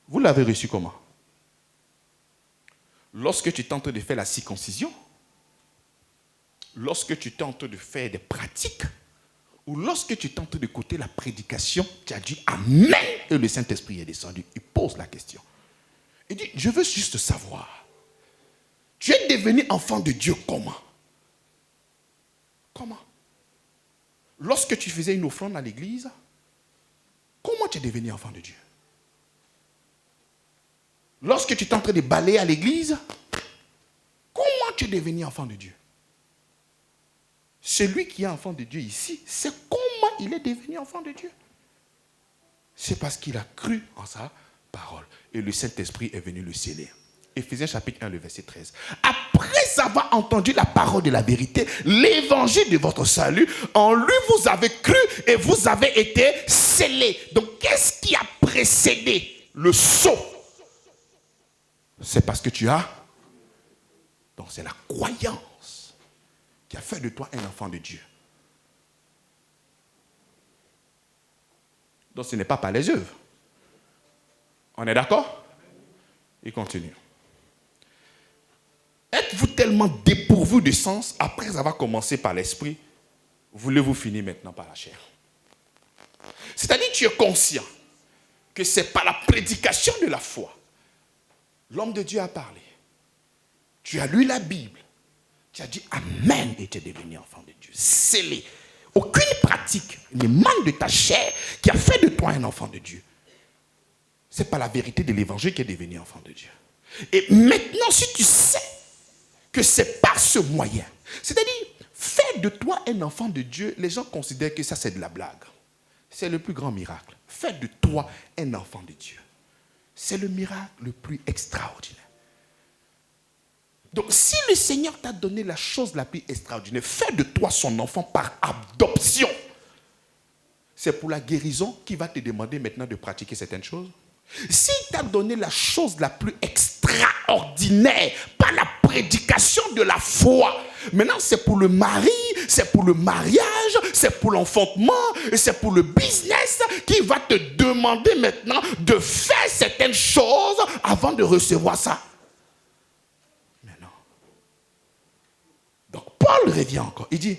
vous l'avez reçu comment? Lorsque tu tentes de faire la circoncision, lorsque tu tentes de faire des pratiques, ou lorsque tu tentes d'écouter la prédication, tu as dit Amen et le Saint-Esprit est descendu. Il pose la question. Il dit, je veux juste savoir, tu es devenu enfant de Dieu comment? Comment? Lorsque tu faisais une offrande à l'église, comment tu es devenu enfant de Dieu? Lorsque tu es en train de balayer à l'église, comment tu es devenu enfant de Dieu? Celui qui est enfant de Dieu ici, c'est comment il est devenu enfant de Dieu. C'est parce qu'il a cru en sa parole. Et le Saint-Esprit est venu le sceller. Éphésiens chapitre 1, le verset 13. Après avoir entendu la parole de la vérité, l'évangile de votre salut, en lui vous avez cru et vous avez été scellés. Donc qu'est-ce qui a précédé le sceau? C'est parce que tu as... Donc c'est la croyance qui a fait de toi un enfant de Dieu. Donc ce n'est pas par les œuvres. On est d'accord? Il continue. Êtes-vous tellement dépourvu de sens après avoir commencé par l'esprit, voulez-vous finir maintenant par la chair? C'est-à-dire que tu es conscient que c'est par la prédication de la foi. L'homme de Dieu a parlé. Tu as lu la Bible. Tu as dit Amen et tu es devenu enfant de Dieu. Scellé. Aucune pratique ne manque de ta chair qui a fait de toi un enfant de Dieu. C'est par la vérité de l'évangile qui est devenu enfant de Dieu. Et maintenant, si tu sais que c'est par ce moyen, c'est-à-dire, faire de toi un enfant de Dieu, les gens considèrent que ça c'est de la blague. C'est le plus grand miracle. Faire de toi un enfant de Dieu. C'est le miracle le plus extraordinaire. Donc, si le Seigneur t'a donné la chose la plus extraordinaire, faire de toi son enfant par adoption, c'est pour la guérison qu'il va te demander maintenant de pratiquer certaines choses. S'il t'a donné la chose la plus extraordinaire par la prédication de la foi, maintenant c'est pour le mari, c'est pour le mariage, c'est pour l'enfantement, et c'est pour le business qu'il va te demander maintenant de faire certaines choses avant de recevoir ça. Mais non. Donc Paul revient encore, il dit,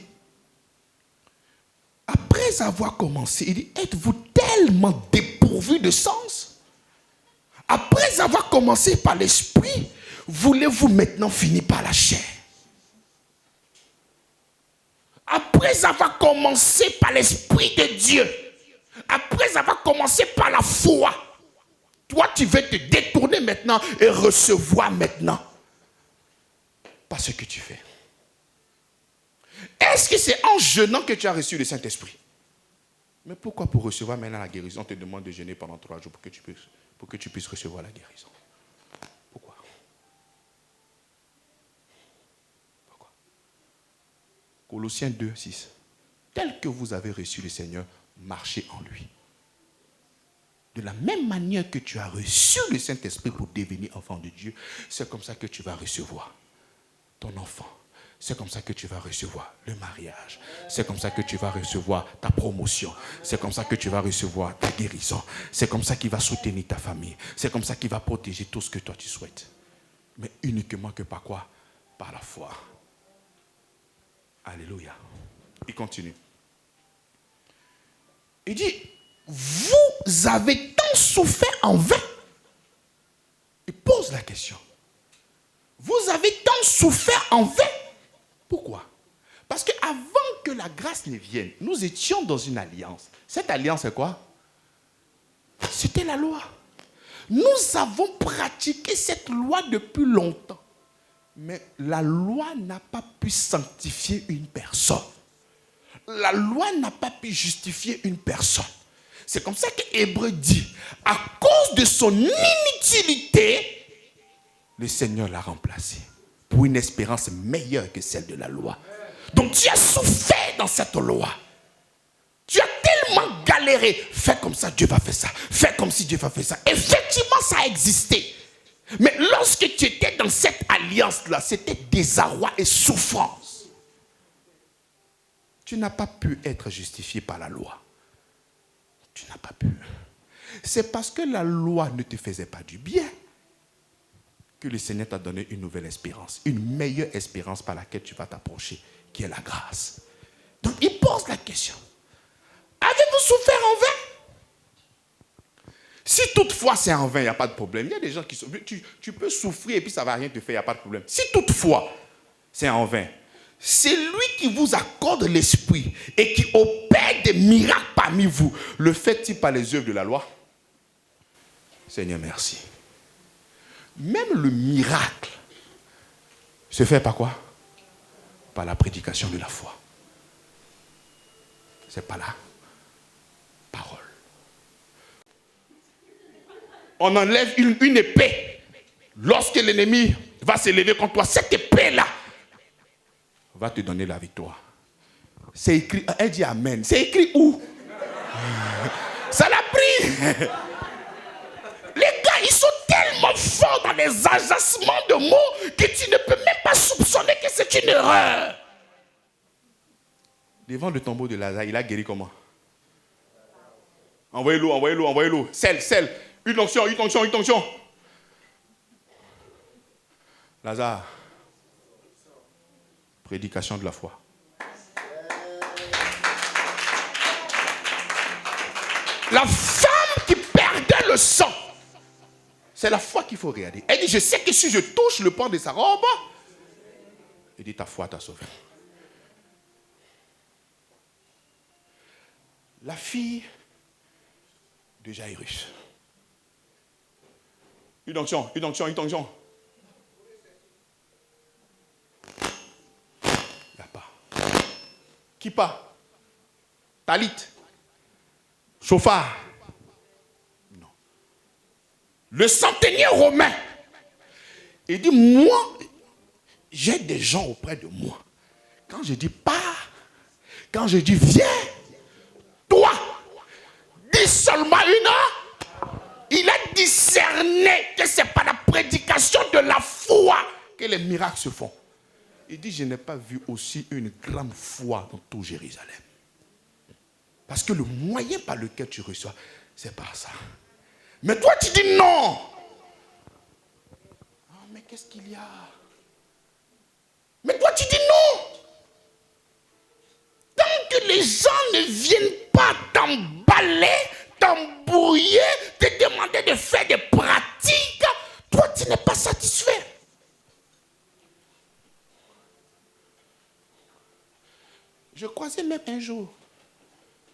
après avoir commencé, il dit, êtes-vous tellement dépourvu de sens? Après avoir commencé par l'esprit, voulez-vous maintenant finir par la chair? Après avoir commencé par l'esprit de Dieu, après avoir commencé par la foi, toi tu veux te détourner maintenant et recevoir maintenant par ce que tu fais. Est-ce que c'est en jeûnant que tu as reçu le Saint-Esprit? Mais pourquoi pour recevoir maintenant la guérison, on te demande de jeûner pendant 3 jours pour que tu puisses recevoir la guérison? Pourquoi? Pourquoi? Colossiens 2, 6. Tel que vous avez reçu le Seigneur, marchez en lui. De la même manière que tu as reçu le Saint-Esprit pour devenir enfant de Dieu, c'est comme ça que tu vas recevoir ton enfant. C'est comme ça que tu vas recevoir le mariage. C'est comme ça que tu vas recevoir ta promotion. C'est comme ça que tu vas recevoir ta guérison. C'est comme ça qu'il va soutenir ta famille. C'est comme ça qu'il va protéger tout ce que toi tu souhaites. Mais uniquement que par quoi? Par la foi. Alléluia. Il continue. Il dit, vous avez tant souffert en vain. Il pose la question. Vous avez tant souffert en vain. Pourquoi? Parce qu'avant que la grâce ne vienne, nous étions dans une alliance. Cette alliance, c'est quoi? C'était la loi. Nous avons pratiqué cette loi depuis longtemps. Mais la loi n'a pas pu sanctifier une personne. La loi n'a pas pu justifier une personne. C'est comme ça que Hébreu dit, à cause de son inutilité, le Seigneur l'a remplacé pour une espérance meilleure que celle de la loi. Donc tu as souffert dans cette loi. Tu as tellement galéré. Fais comme ça, Dieu va faire ça. Fais comme si Dieu va faire ça. Effectivement, ça a existé. Mais lorsque tu étais dans cette alliance-là, c'était désarroi et souffrance. Tu n'as pas pu être justifié par la loi. Tu n'as pas pu. C'est parce que la loi ne te faisait pas du bien que le Seigneur t'a donné une nouvelle espérance, une meilleure espérance par laquelle tu vas t'approcher, qui est la grâce. Donc il pose la question. Avez-vous souffert en vain? Si toutefois c'est en vain, il n'y a pas de problème. Il y a des gens qui souffrent. Tu peux souffrir et puis ça ne va rien te faire, il n'y a pas de problème. Si toutefois c'est en vain, c'est lui qui vous accorde l'esprit et qui opère des miracles parmi vous. Le fait-il par les œuvres de la loi? Seigneur, merci. Même le miracle se fait par quoi? Par la prédication de la foi. C'est pas la parole. On enlève une épée. Lorsque l'ennemi va s'élever contre toi, cette épée-là va te donner la victoire. C'est écrit, elle dit amen. C'est écrit où? Ça l'a pris. Les gars, ils sont tellement forts dans les agencements de mots que tu ne peux même pas soupçonner que c'est une erreur. Devant le tombeau de Lazare, il a guéri comment? Envoyez l'eau, envoyez l'eau, envoyez l'eau. Sel. Une onction. Lazare. Prédication de la foi. La femme qui perdait le sang, c'est la foi qu'il faut regarder. Elle dit, je sais que si je touche le pan de sa robe, elle dit, ta foi t'a sauvé. La fille de Jairus. Une onction. Il n'y a pas. Qui pas? Talit. Chauffard. Non. Le centenier romain. Il dit, moi, j'ai des gens auprès de moi. Quand je dis pars, quand je dis viens, toi, dis seulement une heure. Il a discerné que ce n'est pas la prédication de la foi que les miracles se font. Il dit, je n'ai pas vu aussi une grande foi dans tout Jérusalem. Parce que le moyen par lequel tu reçois, c'est par ça. Mais toi, tu dis non. Oh, mais qu'est-ce qu'il y a? Mais toi, tu dis non. Tant que les gens ne viennent pas t'emballer, t'embrouiller, te demander de faire des pratiques, toi, tu n'es pas satisfait. Je croisais même un jour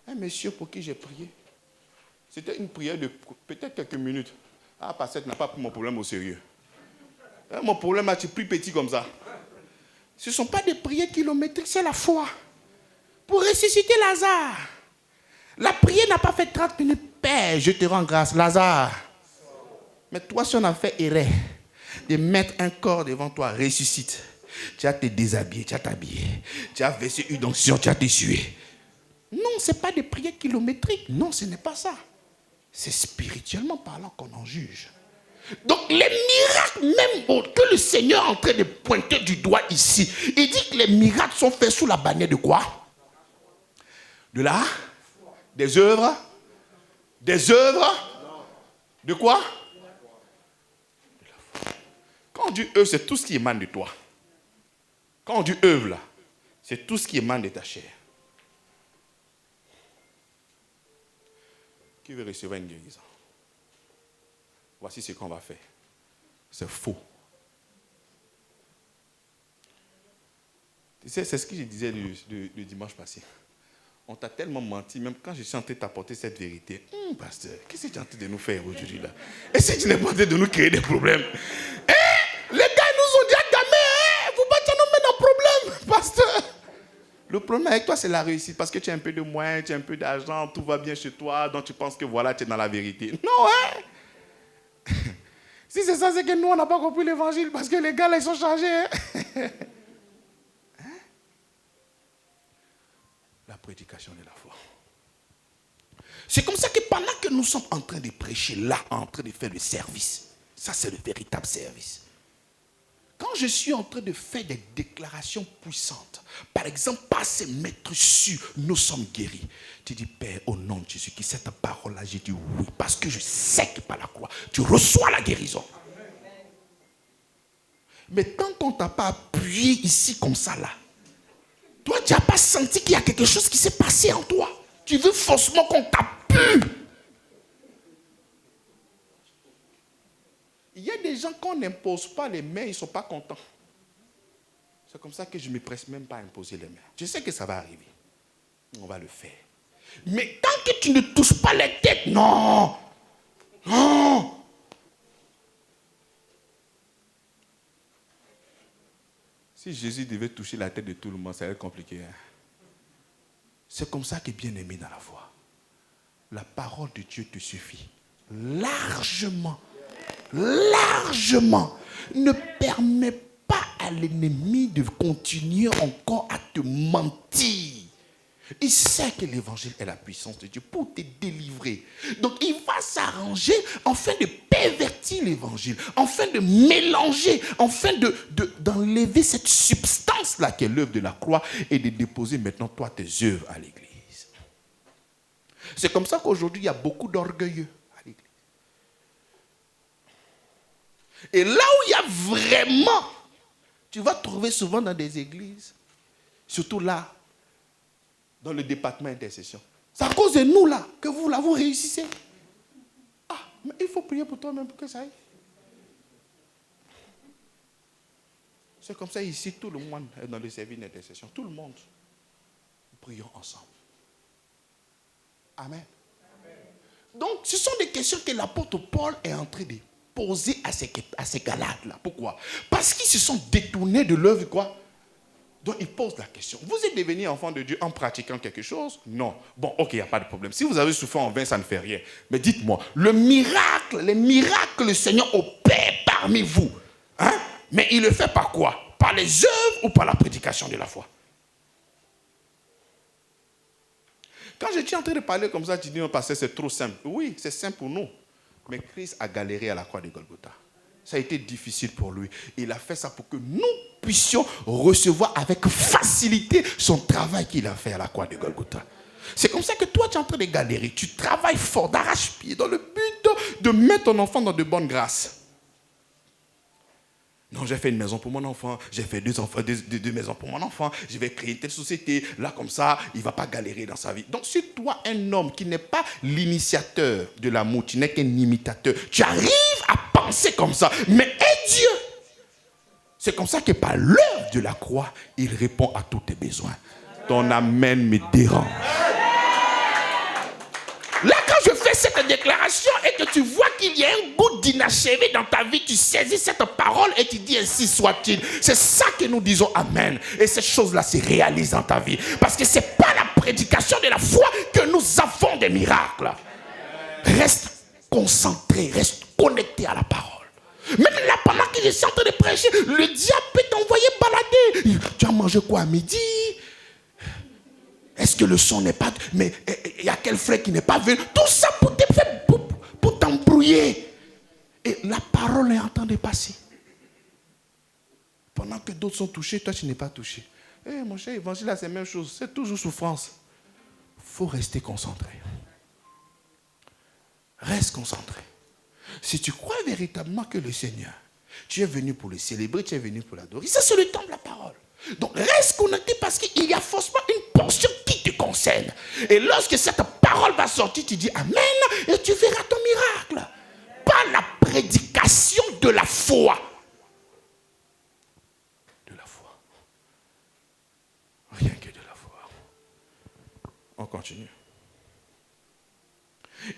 un monsieur pour qui j'ai prié. C'était une prière de peut-être quelques minutes. Ah, Pasteur n'a pas pris mon problème au sérieux. Mon problème a été plus petit comme ça. Ce ne sont pas des prières kilométriques, c'est la foi. Pour ressusciter Lazare. La prière n'a pas fait 30 minutes. Père, je te rends grâce, Lazare. Mais toi, si on a fait erreur de mettre un corps devant toi, ressuscite. Tu as te déshabillé, tu as t'habillé. Tu as versé une onction, tu as t'essuyer. Non, ce n'est pas des prières kilométriques. Non, ce n'est pas ça. C'est spirituellement parlant qu'on en juge. Donc les miracles même que le Seigneur est en train de pointer du doigt ici, il dit que les miracles sont faits sous la bannière de quoi? De là? Des œuvres? Des œuvres? De quoi? Quand Quand Dieu œuvre, c'est tout ce qui émane de toi. Quand Dieu œuvre là, c'est tout ce qui émane de ta chair. Qui veut recevoir une guérison? Voici ce qu'on va faire. C'est faux. Tu sais, c'est ce que je disais le dimanche passé. On t'a tellement menti, même quand je suis en train de t'apporter cette vérité. Pasteur, qu'est-ce que tu es en train de nous faire aujourd'hui là? Est-ce que tu n'es pas en train de nous créer des problèmes? Les gars nous ont dit à gamin, vous pas nous mettre en problème, pasteur. Le problème avec toi, c'est la réussite. Parce que tu as un peu de moyens, tu as un peu d'argent, tout va bien chez toi, donc tu penses que voilà, tu es dans la vérité. Non, hein? Si c'est ça, c'est que nous, on n'a pas compris l'évangile, parce que les gars là, ils sont chargés. Hein? La prédication de la foi. C'est comme ça que pendant que nous sommes en train de prêcher là, en train de faire le service, ça c'est le véritable service. Quand je suis en train de faire des déclarations puissantes, par exemple, pas se mettre sur nous sommes guéris. Tu dis, Père, au nom de Jésus, qui cette parole-là, j'ai dit oui, parce que je sais que par la croix, tu reçois la guérison. Mais tant qu'on ne t'a pas appuyé ici comme ça là, toi, tu n'as pas senti qu'il y a quelque chose qui s'est passé en toi. Tu veux forcément qu'on t'appuie. Il y a des gens qu'on n'impose pas les mains, ils ne sont pas contents. C'est comme ça que je ne me presse même pas à imposer les mains. Je sais que ça va arriver. On va le faire. Mais tant que tu ne touches pas les têtes, non. Non. Si Jésus devait toucher la tête de tout le monde, ça va être compliqué. Hein? C'est comme ça que bien aimé dans la foi. La parole de Dieu te suffit. Largement. Largement. Ne permets pas à l'ennemi de continuer encore à te mentir. Il sait que l'évangile est la puissance de Dieu pour te délivrer. Donc il va s'arranger afin de pervertir l'évangile, afin de mélanger, afin d'enlever cette substance-là qui est l'œuvre de la croix et de déposer maintenant toi tes œuvres à l'église. C'est comme ça qu'aujourd'hui il y a beaucoup d'orgueilleux à l'église. Et là où il y a vraiment, tu vas trouver souvent dans des églises, surtout là, dans le département d'intercession. C'est à cause de nous là que vous réussissez. Ah, mais il faut prier pour toi-même pour que ça aille. C'est comme ça ici, tout le monde est dans le service d'intercession. Tout le monde. Prions ensemble. Amen. Donc, ce sont des questions que l'apôtre Paul est en train de poser à ces Galates-là. Pourquoi? Parce qu'ils se sont détournés de l'œuvre quoi? Donc, il pose la question. Vous êtes devenu enfant de Dieu en pratiquant quelque chose? Non. Bon, ok, il n'y a pas de problème. Si vous avez souffert en vain, ça ne fait rien. Mais dites-moi, les miracles que le Seigneur opère parmi vous, hein? Mais il le fait par quoi? Par les œuvres ou par la prédication de la foi? Quand j'étais en train de parler comme ça, tu dis, non, pasteur, c'est trop simple. Oui, c'est simple pour nous. Mais Christ a galéré à la croix de Golgotha. Ça a été difficile pour lui. Il a fait ça pour que nous puissions recevoir avec facilité son travail qu'il a fait à la croix de Golgotha. C'est comme ça que toi, tu es en train de galérer. Tu travailles fort, d'arrache-pied, dans le but de mettre ton enfant dans de bonnes grâces. Non, j'ai fait une maison pour mon enfant, j'ai fait deux maisons pour mon enfant, je vais créer telle société. Là, comme ça, il ne va pas galérer dans sa vie. Donc, si toi, un homme qui n'est pas l'initiateur de l'amour, tu n'es qu'un imitateur, tu arrives à penser comme ça. Mais est Dieu. C'est comme ça que par l'œuvre de la croix, il répond à tous tes besoins. Ton amen me dérange. Là, quand je fais cette déclaration et que tu vois qu'il y a un goût d'inachevé dans ta vie, tu saisis cette parole et tu dis ainsi soit-il. C'est ça que nous disons amen. Et ces choses-là se réalisent dans ta vie. Parce que ce n'est pas la prédication de la foi que nous avons des miracles. Reste concentré, reste connecté à la parole. Même là, pendant que je suis en train de prêcher, le diable peut t'envoyer balader. Tu as mangé quoi à midi? Est-ce que le son n'est pas... Mais il y a quel frère qui n'est pas venu? Tout ça pour t'embrouiller. Et la parole est en train de passer. Pendant que d'autres sont touchés, toi tu n'es pas touché. Mon cher évangile, là c'est la même chose. C'est toujours souffrance. Il faut rester concentré. Reste concentré. Si tu crois véritablement que le Seigneur Tu es venu pour le célébrer, tu es venu pour l'adorer. Ça, c'est le temps de la parole. Donc, reste connecté parce qu'il y a forcément une portion qui te concerne. Et lorsque cette parole va sortir, tu dis Amen et tu verras ton miracle. Pas la prédication de la foi. De la foi. Rien que de la foi. On continue.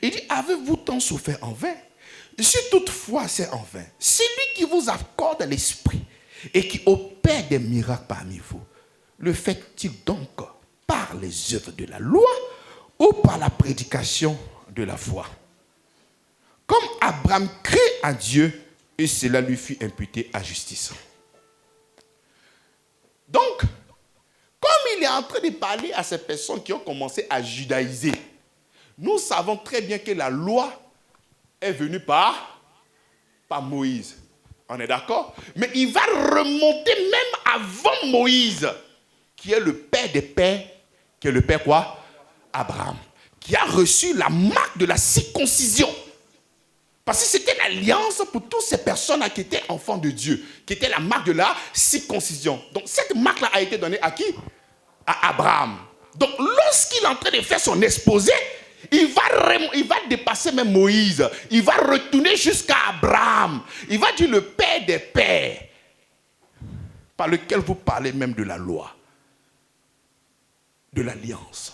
Il dit, avez-vous tant souffert en vain? Si toutefois c'est en vain, celui qui vous accorde l'esprit et qui opère des miracles parmi vous, le fait-il donc par les œuvres de la loi ou par la prédication de la foi? Comme Abraham crut en Dieu et cela lui fut imputé à justice. Donc, comme il est en train de parler à ces personnes qui ont commencé à judaïser, nous savons très bien que la loi est venue par Moïse. On est d'accord? Mais il va remonter même avant Moïse, qui est le père des pères, qui est le père quoi? Abraham, qui a reçu la marque de la circoncision. Parce que c'était l'alliance pour toutes ces personnes qui étaient enfants de Dieu, qui était la marque de la circoncision. Donc cette marque-là a été donnée à qui? À Abraham. Donc lorsqu'il est en train de faire son exposé, il va dépasser même Moïse. Il va retourner jusqu'à Abraham. Il va dire le père des pères, par lequel vous parlez même de la loi, de l'alliance.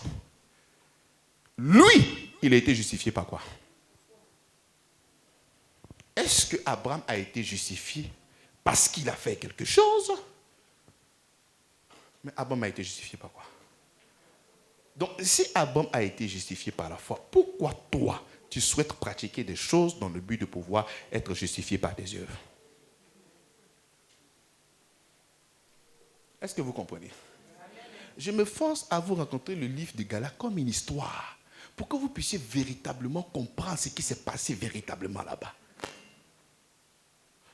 Lui, il a été justifié par quoi? Est-ce que Abraham a été justifié parce qu'il a fait quelque chose? Mais Abraham a été justifié par quoi? Donc, si Abraham a été justifié par la foi, pourquoi toi, tu souhaites pratiquer des choses dans le but de pouvoir être justifié par des œuvres? Est-ce que vous comprenez? Je me force à vous raconter le livre de Galates comme une histoire, pour que vous puissiez véritablement comprendre ce qui s'est passé véritablement là-bas.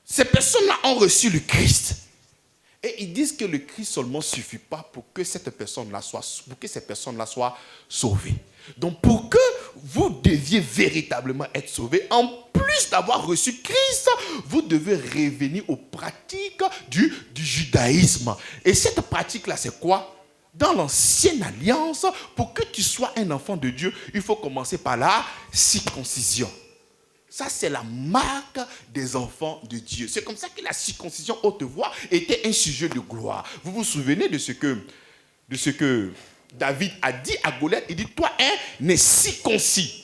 Ces personnes-là ont reçu le Christ. Et ils disent que le Christ seulement ne suffit pas pour que cette personne-là soit sauvée. Donc pour que vous deviez véritablement être sauvés, en plus d'avoir reçu Christ, vous devez revenir aux pratiques du judaïsme. Et cette pratique-là, c'est quoi? Dans l'ancienne alliance, pour que tu sois un enfant de Dieu, il faut commencer par la circoncision. Ça, c'est la marque des enfants de Dieu. C'est comme ça que la circoncision haute voix était un sujet de gloire. Vous vous souvenez de ce que David a dit à Goliath? Il dit, toi, n'est circoncis.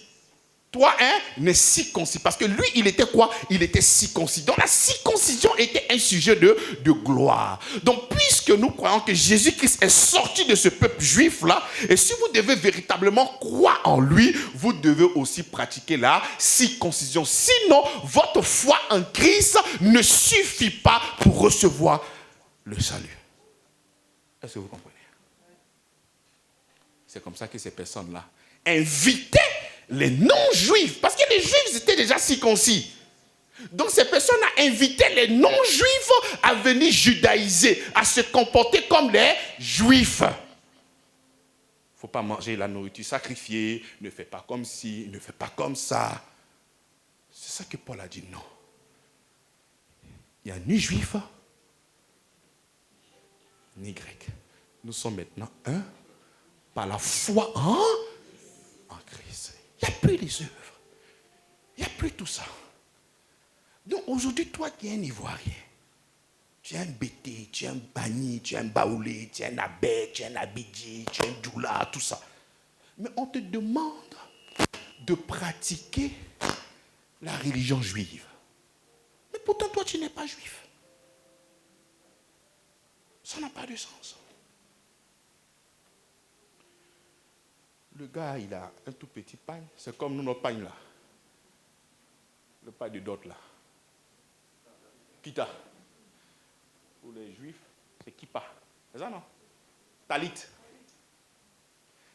Toi, n'est circoncis. Parce que lui, il était quoi? Il était circoncis. Donc, la circoncision était un sujet de gloire. Donc, puisque nous croyons que Jésus-Christ est sorti de ce peuple juif-là, et si vous devez véritablement croire en lui, vous devez aussi pratiquer la circoncision. Sinon, votre foi en Christ ne suffit pas pour recevoir le salut. Est-ce que vous comprenez? C'est comme ça que ces personnes-là invitaient les non-juifs, parce que les juifs étaient déjà circoncis. Donc ces personnes ont invité les non-juifs à venir judaïser, à se comporter comme les juifs. Il ne faut pas manger la nourriture sacrifiée, ne fais pas comme ci, ne fais pas comme ça. C'est ça que Paul a dit, non. Il n'y a ni juif, ni grec. Nous sommes maintenant un par la foi en Christ. Il n'y a plus les œuvres. Il n'y a plus tout ça. Donc aujourd'hui, toi qui es un Ivoirien, tu es un Bété, tu es un Bani, tu es un Baoulé, tu es un Abé, tu es un Abidji, tu es un Djoula, tout ça. Mais on te demande de pratiquer la religion juive. Mais pourtant, toi, tu n'es pas juif. Ça n'a pas de sens. Le gars, il a un tout petit pagne. C'est comme nous, notre pagne là. Le pagne de dot là. Kita. Pour les juifs, c'est kippa. C'est ça, non? Talit.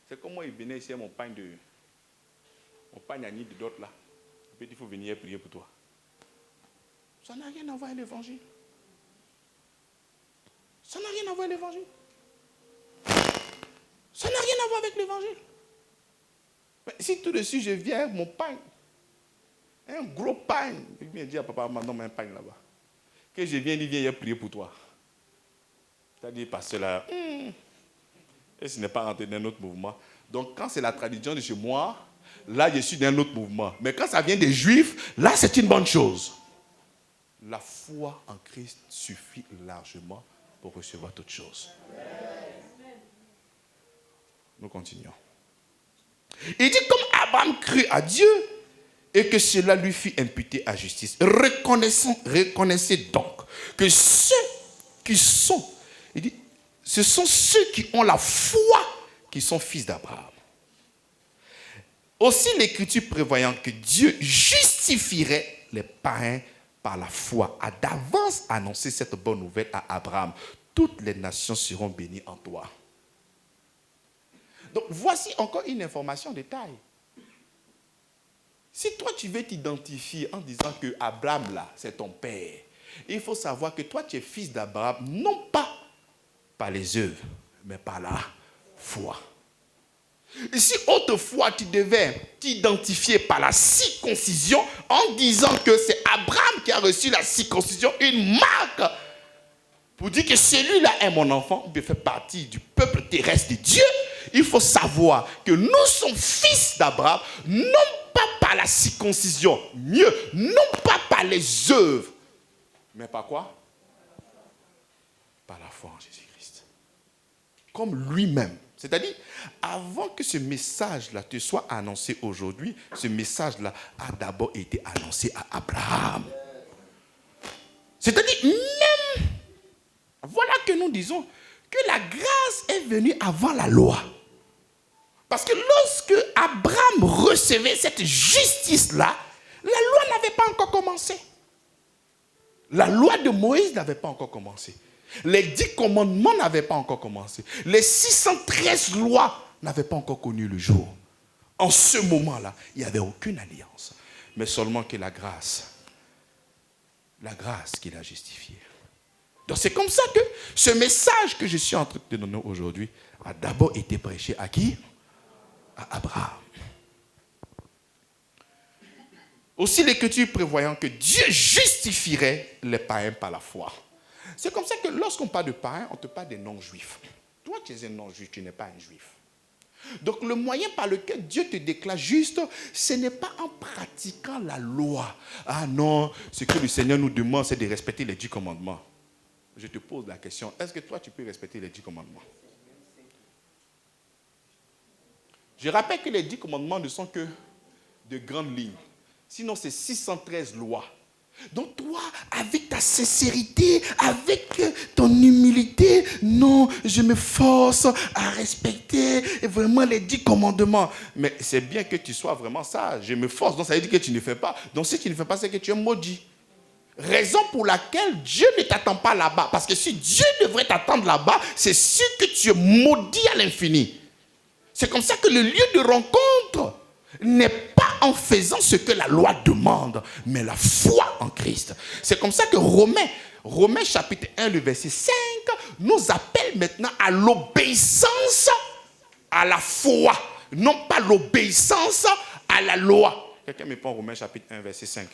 C'est comme moi, il venait ici à mon pagne à nid de dot là. Puis il faut venir prier pour toi. Ça n'a rien à voir avec l'évangile. Ça n'a rien à voir avec l'évangile. Ça n'a rien à voir avec l'évangile. Mais si tout de suite je viens avec mon pain, un gros pain, il vient dire à papa, maman, un pain là-bas. que je viens prier pour toi. Tu as dit, pasteur là, et ce n'est pas rentré dans un autre mouvement. Donc quand c'est la tradition de chez moi, là je suis dans un autre mouvement. Mais quand ça vient des Juifs, là c'est une bonne chose. La foi en Christ suffit largement pour recevoir toute chose. Nous continuons. Il dit comme Abraham crut à Dieu et que cela lui fut imputé à justice. Reconnaissez donc que ceux qui sont, il dit, ce sont ceux qui ont la foi qui sont fils d'Abraham. Aussi l'Écriture prévoyant que Dieu justifierait les païens par la foi, a d'avance annoncé cette bonne nouvelle à Abraham. Toutes les nations seront bénies en toi. Donc voici encore une information de taille. Si toi tu veux t'identifier en disant que Abraham là, c'est ton père, il faut savoir que toi tu es fils d'Abraham, non pas par les œuvres, mais par la foi. Et si autrefois tu devais t'identifier par la circoncision en disant que c'est Abraham qui a reçu la circoncision, une marque pour dire que celui-là est mon enfant, il fait partie du peuple terrestre de Dieu, il faut savoir que nous sommes fils d'Abraham, non pas par la circoncision, mieux, non pas par les œuvres, mais par quoi? Par la foi en Jésus-Christ. Comme lui-même. C'est-à-dire, avant que ce message-là te soit annoncé aujourd'hui, ce message-là a d'abord été annoncé à Abraham. C'est-à-dire, même, voilà que nous disons que la grâce est venue avant la loi. Parce que lorsque Abraham recevait cette justice-là, la loi n'avait pas encore commencé. La loi de Moïse n'avait pas encore commencé. Les 10 commandements n'avaient pas encore commencé. Les 613 lois n'avaient pas encore connu le jour. En ce moment-là, il n'y avait aucune alliance. Mais seulement que la grâce qui l'a justifié. Donc c'est comme ça que ce message que je suis en train de donner aujourd'hui a d'abord été prêché à qui? À Abraham. Aussi l'Écriture prévoyant que Dieu justifierait les païens par la foi. C'est comme ça que lorsqu'on parle de païens, on te parle des non-juifs. Toi, tu es un non-juif, tu n'es pas un juif. Donc le moyen par lequel Dieu te déclare juste, ce n'est pas en pratiquant la loi. Ah non, ce que le Seigneur nous demande, c'est de respecter les 10 commandements. Je te pose la question, est-ce que toi, tu peux respecter les 10 commandements? Je rappelle que les 10 commandements ne sont que de grandes lignes. Sinon, c'est 613 lois. Donc toi, avec ta sincérité, avec ton humilité, non, je me force à respecter vraiment les 10 commandements. Mais c'est bien que tu sois vraiment sage. Je me force, donc ça veut dire que tu ne fais pas. Donc si tu ne fais pas, c'est que tu es maudit. Raison pour laquelle Dieu ne t'attend pas là-bas. Parce que si Dieu devrait t'attendre là-bas, c'est sûr que tu es maudit à l'infini. C'est comme ça que le lieu de rencontre n'est pas en faisant ce que la loi demande, mais la foi en Christ. C'est comme ça que Romains chapitre 1, le verset 5, nous appelle maintenant à l'obéissance à la foi, non pas l'obéissance à la loi. Quelqu'un me prend Romains chapitre 1, verset 5.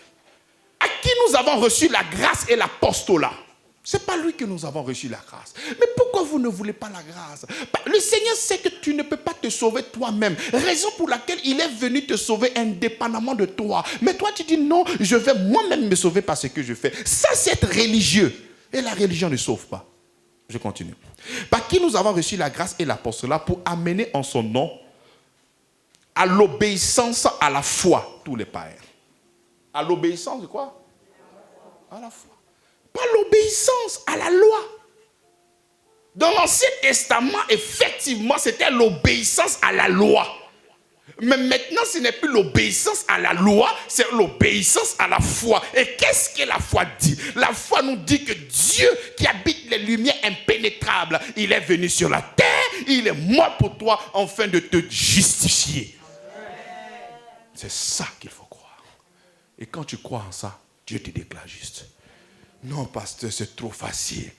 À qui nous avons reçu la grâce et l'apostolat? Ce n'est pas lui que nous avons reçu la grâce. Mais pourquoi vous ne voulez pas la grâce? Le Seigneur sait que tu ne peux pas te sauver toi-même. Raison pour laquelle il est venu te sauver indépendamment de toi. Mais toi tu dis non, je vais moi-même me sauver par ce que je fais. Ça c'est être religieux. Et la religion ne sauve pas. Je continue. Par qui nous avons reçu la grâce et l'apostolat pour amener en son nom à l'obéissance à la foi tous les païens. À l'obéissance de quoi? À la foi. Pas l'obéissance à la loi. Dans l'Ancien Testament, effectivement, c'était l'obéissance à la loi. Mais maintenant, ce n'est plus l'obéissance à la loi, c'est l'obéissance à la foi. Et qu'est-ce que la foi dit? La foi nous dit que Dieu, qui habite les lumières impénétrables, il est venu sur la terre, il est mort pour toi, afin de te justifier. C'est ça qu'il faut croire. Et quand tu crois en ça, Dieu te déclare juste. Non, pasteur, c'est trop facile.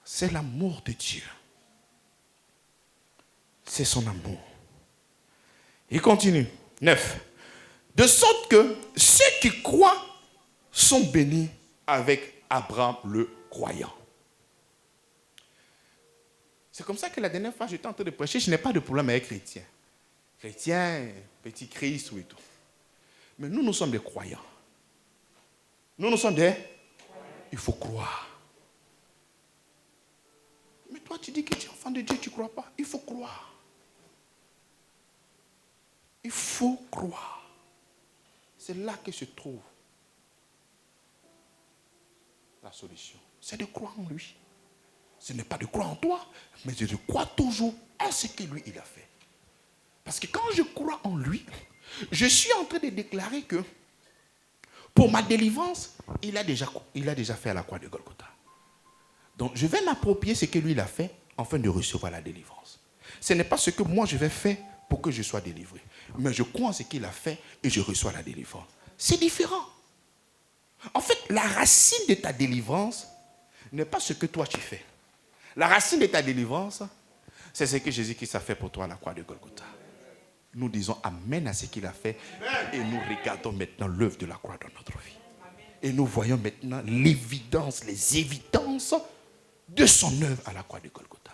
C'est l'amour de Dieu. C'est son amour. Il continue. 9. De sorte que ceux qui croient sont bénis avec Abraham le croyant. C'est comme ça que la dernière fois, j'étais en train de prêcher, je n'ai pas de problème avec chrétien. Chrétien, petit Christ ou et tout. Mais nous sommes des croyants. Nous sommes des... Il faut croire. Mais toi, tu dis que tu es enfant de Dieu, tu ne crois pas. Il faut croire. Il faut croire. C'est là que se trouve la solution. C'est de croire en lui. Ce n'est pas de croire en toi, mais je crois toujours en ce que lui, il a fait. Parce que quand je crois en lui, je suis en train de déclarer que pour ma délivrance, il a déjà fait à la croix de Golgotha. Donc, je vais m'approprier ce que lui, il a fait afin de recevoir la délivrance. Ce n'est pas ce que moi, je vais faire pour que je sois délivré. Mais je crois en ce qu'il a fait et je reçois la délivrance. C'est différent. En fait, la racine de ta délivrance n'est pas ce que toi, tu fais. La racine de ta délivrance, c'est ce que Jésus-Christ a fait pour toi à la croix de Golgotha. Nous disons amen à ce qu'il a fait et nous regardons maintenant l'œuvre de la croix dans notre vie. Et nous voyons maintenant l'évidence, les évidences de son œuvre à la croix de Golgotha.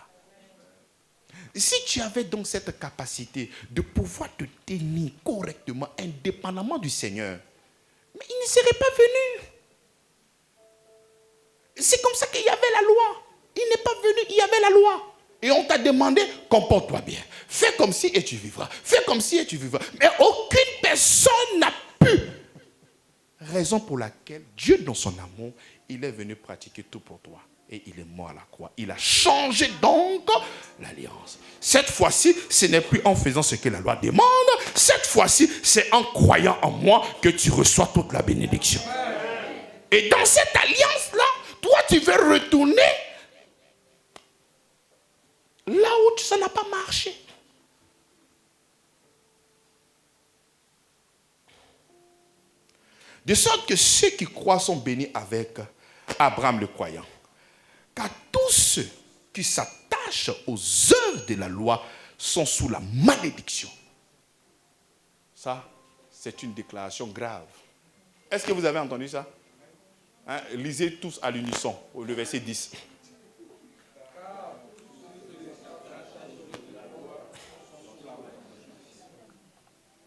Si tu avais donc cette capacité de pouvoir te tenir correctement, indépendamment du Seigneur, mais il ne serait pas venu. C'est comme ça qu'il y avait la loi. Il n'est pas venu, il y avait la loi. Et on t'a demandé, comporte-toi bien. Fais comme si et tu vivras. Fais comme si et tu vivras. Mais aucune personne n'a pu. Raison pour laquelle Dieu, dans son amour, il est venu pratiquer tout pour toi. Et il est mort à la croix. Il a changé donc l'alliance. Cette fois-ci, ce n'est plus en faisant ce que la loi demande. Cette fois-ci, c'est en croyant en moi que tu reçois toute la bénédiction. Et dans cette alliance-là, toi, tu veux retourner là où ça n'a pas marché. De sorte que ceux qui croient sont bénis avec Abraham le croyant. Car tous ceux qui s'attachent aux œuvres de la loi sont sous la malédiction. Ça, c'est une déclaration grave. Est-ce que vous avez entendu ça? Hein? Lisez tous à l'unisson, le verset 10.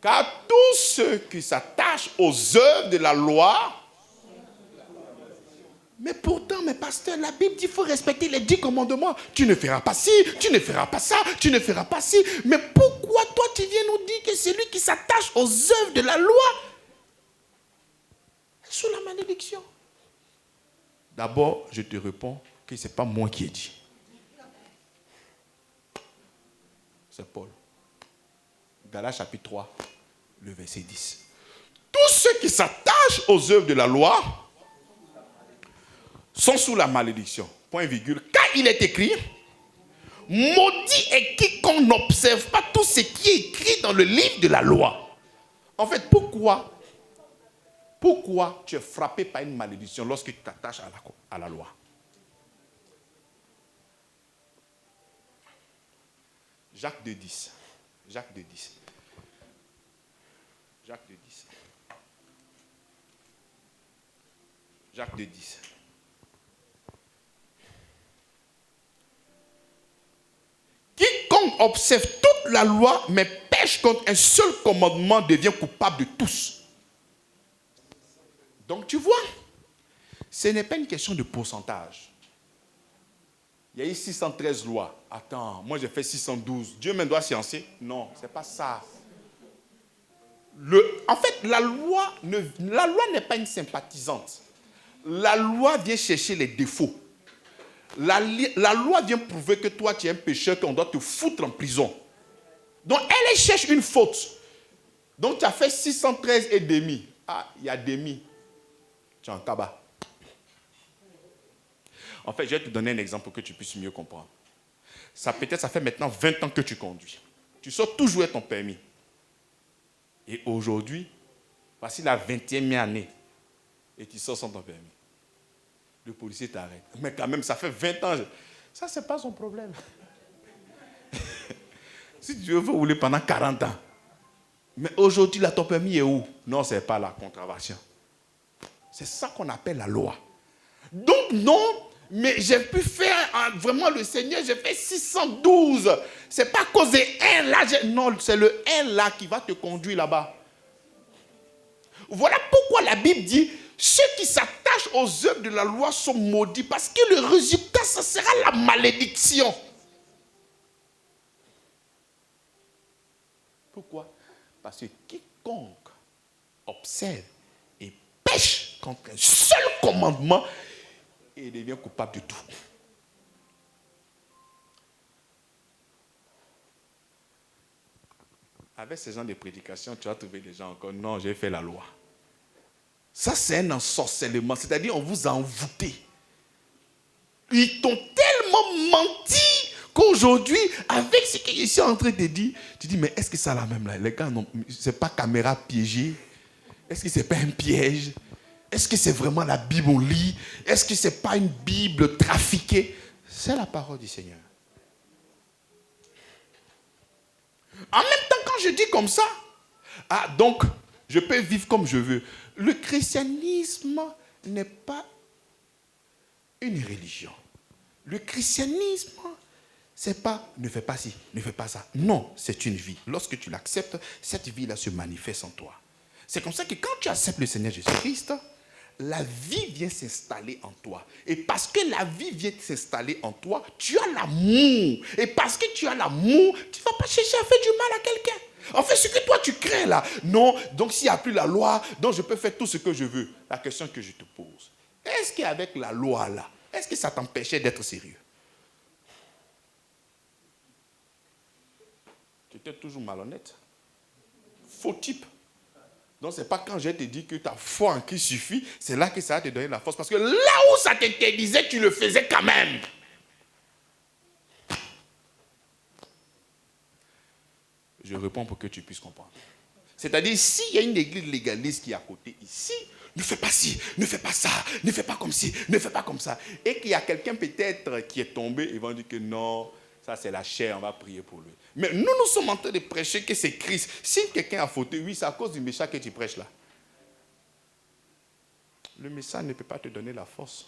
Car tous ceux qui s'attachent aux œuvres de la loi... Mais pourtant, mes pasteurs, la Bible dit qu'il faut respecter les 10 commandements. Tu ne feras pas ci, tu ne feras pas ça, tu ne feras pas ci. Mais pourquoi toi, tu viens nous dire que celui qui s'attache aux œuvres de la loi est sous la malédiction? D'abord, je te réponds que ce n'est pas moi qui ai dit. C'est Paul. Galates chapitre 3, le verset 10. Tous ceux qui s'attachent aux œuvres de la loi sont sous la malédiction. Point virgule. Car il est écrit, maudit est quiconque n'observe pas tout ce qui est écrit dans le livre de la loi. En fait, pourquoi tu es frappé par une malédiction lorsque tu t'attaches à la loi? Jacques 2,10. Jacques 2,10. Jacques 2,10. Jacques 2,10. Quiconque observe toute la loi, mais pêche contre un seul commandement, devient coupable de tous. Donc tu vois, ce n'est pas une question de pourcentage. Il y a eu 613 lois. Attends, moi j'ai fait 612. Dieu me doit sciencer? Non, ce n'est pas ça. En fait, la loi n'est pas une sympathisante. La loi vient chercher les défauts. La loi vient prouver que toi, tu es un pécheur, qu'on doit te foutre en prison. Donc, elle cherche une faute. Donc, tu as fait 613 et demi. Ah, il y a demi. Tu es en cabas. En fait, je vais te donner un exemple pour que tu puisses mieux comprendre. Peut-être ça fait maintenant 20 ans que tu conduis. Tu sors toujours ton permis. Et aujourd'hui, voici la 20e année. Et tu sors sans ton permis. Le policier t'arrête. Mais quand même, ça fait 20 ans. Ça, ce n'est pas son problème. Si tu veux rouler pendant 40 ans. Mais aujourd'hui, là, ton permis est où? Non, ce n'est pas la contravention. C'est ça qu'on appelle la loi. Donc non, mais j'ai pu faire vraiment le Seigneur, j'ai fait 612. C'est pas à cause de un là, non, c'est le un là qui va te conduire là-bas. Voilà pourquoi la Bible dit, ceux qui s'attachent aux œuvres de la loi sont maudits, parce que le résultat, ça sera la malédiction. Pourquoi? Parce que quiconque observe et pêche contre un seul commandement, il devient coupable de tout. Avec ce genre de prédication, tu vas trouver des gens encore, non, j'ai fait la loi. Ça, c'est un ensorcellement, c'est-à-dire on vous a envoûté. Ils t'ont tellement menti qu'aujourd'hui, avec ce que je suis en train de dire, tu dis, mais est-ce que ça la même là? Les gars, non, c'est pas caméra piégée? Est-ce que c'est pas un piège? Est-ce que c'est vraiment la Bible on lit? Est-ce que c'est pas une Bible trafiquée? C'est la parole du Seigneur. En même temps, quand je dis comme ça, donc, je peux vivre comme je veux. Le christianisme n'est pas une religion. Le christianisme, c'est pas ne fais pas ci, ne fais pas ça. Non, c'est une vie. Lorsque tu l'acceptes, cette vie-là se manifeste en toi. C'est comme ça que quand tu acceptes le Seigneur Jésus-Christ, la vie vient s'installer en toi. Et parce que la vie vient s'installer en toi, tu as l'amour. Et parce que tu as l'amour, tu ne vas pas chercher à faire du mal à quelqu'un. En fait, ce que toi tu crains là, non, donc s'il n'y a plus la loi, donc je peux faire tout ce que je veux. La question que je te pose, est-ce qu'avec la loi là, est-ce que ça t'empêchait d'être sérieux? Tu étais toujours malhonnête. Faux type. Donc, ce n'est pas quand je te dis que ta foi en Christ suffit, c'est là que ça va te donner la force. Parce que là où ça t'interdisait, tu le faisais quand même. Je réponds pour que tu puisses comprendre. C'est-à-dire, s'il y a une église légaliste qui est à côté ici, ne fais pas ci, ne fais pas ça, ne fais pas comme ci, ne fais pas comme ça. Et qu'il y a quelqu'un peut-être qui est tombé, ils vont dire que non, ça c'est la chair, on va prier pour lui. Mais nous sommes en train de prêcher que c'est Christ. Si quelqu'un a fauté, oui, c'est à cause du méchant que tu prêches là. Le message ne peut pas te donner la force.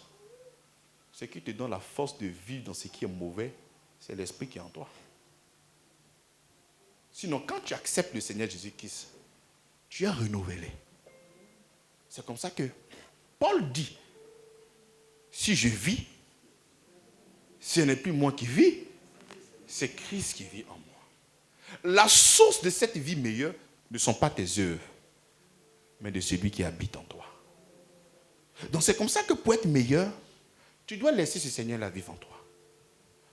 Ce qui te donne la force de vivre dans ce qui est mauvais, c'est l'esprit qui est en toi. Sinon, quand tu acceptes le Seigneur Jésus-Christ, tu es renouvelé. C'est comme ça que Paul dit, si je vis, ce n'est plus moi qui vis, c'est Christ qui vit en moi. La source de cette vie meilleure ne sont pas tes œuvres, mais de celui qui habite en toi. Donc c'est comme ça que pour être meilleur, tu dois laisser ce Seigneur-là vivre en toi.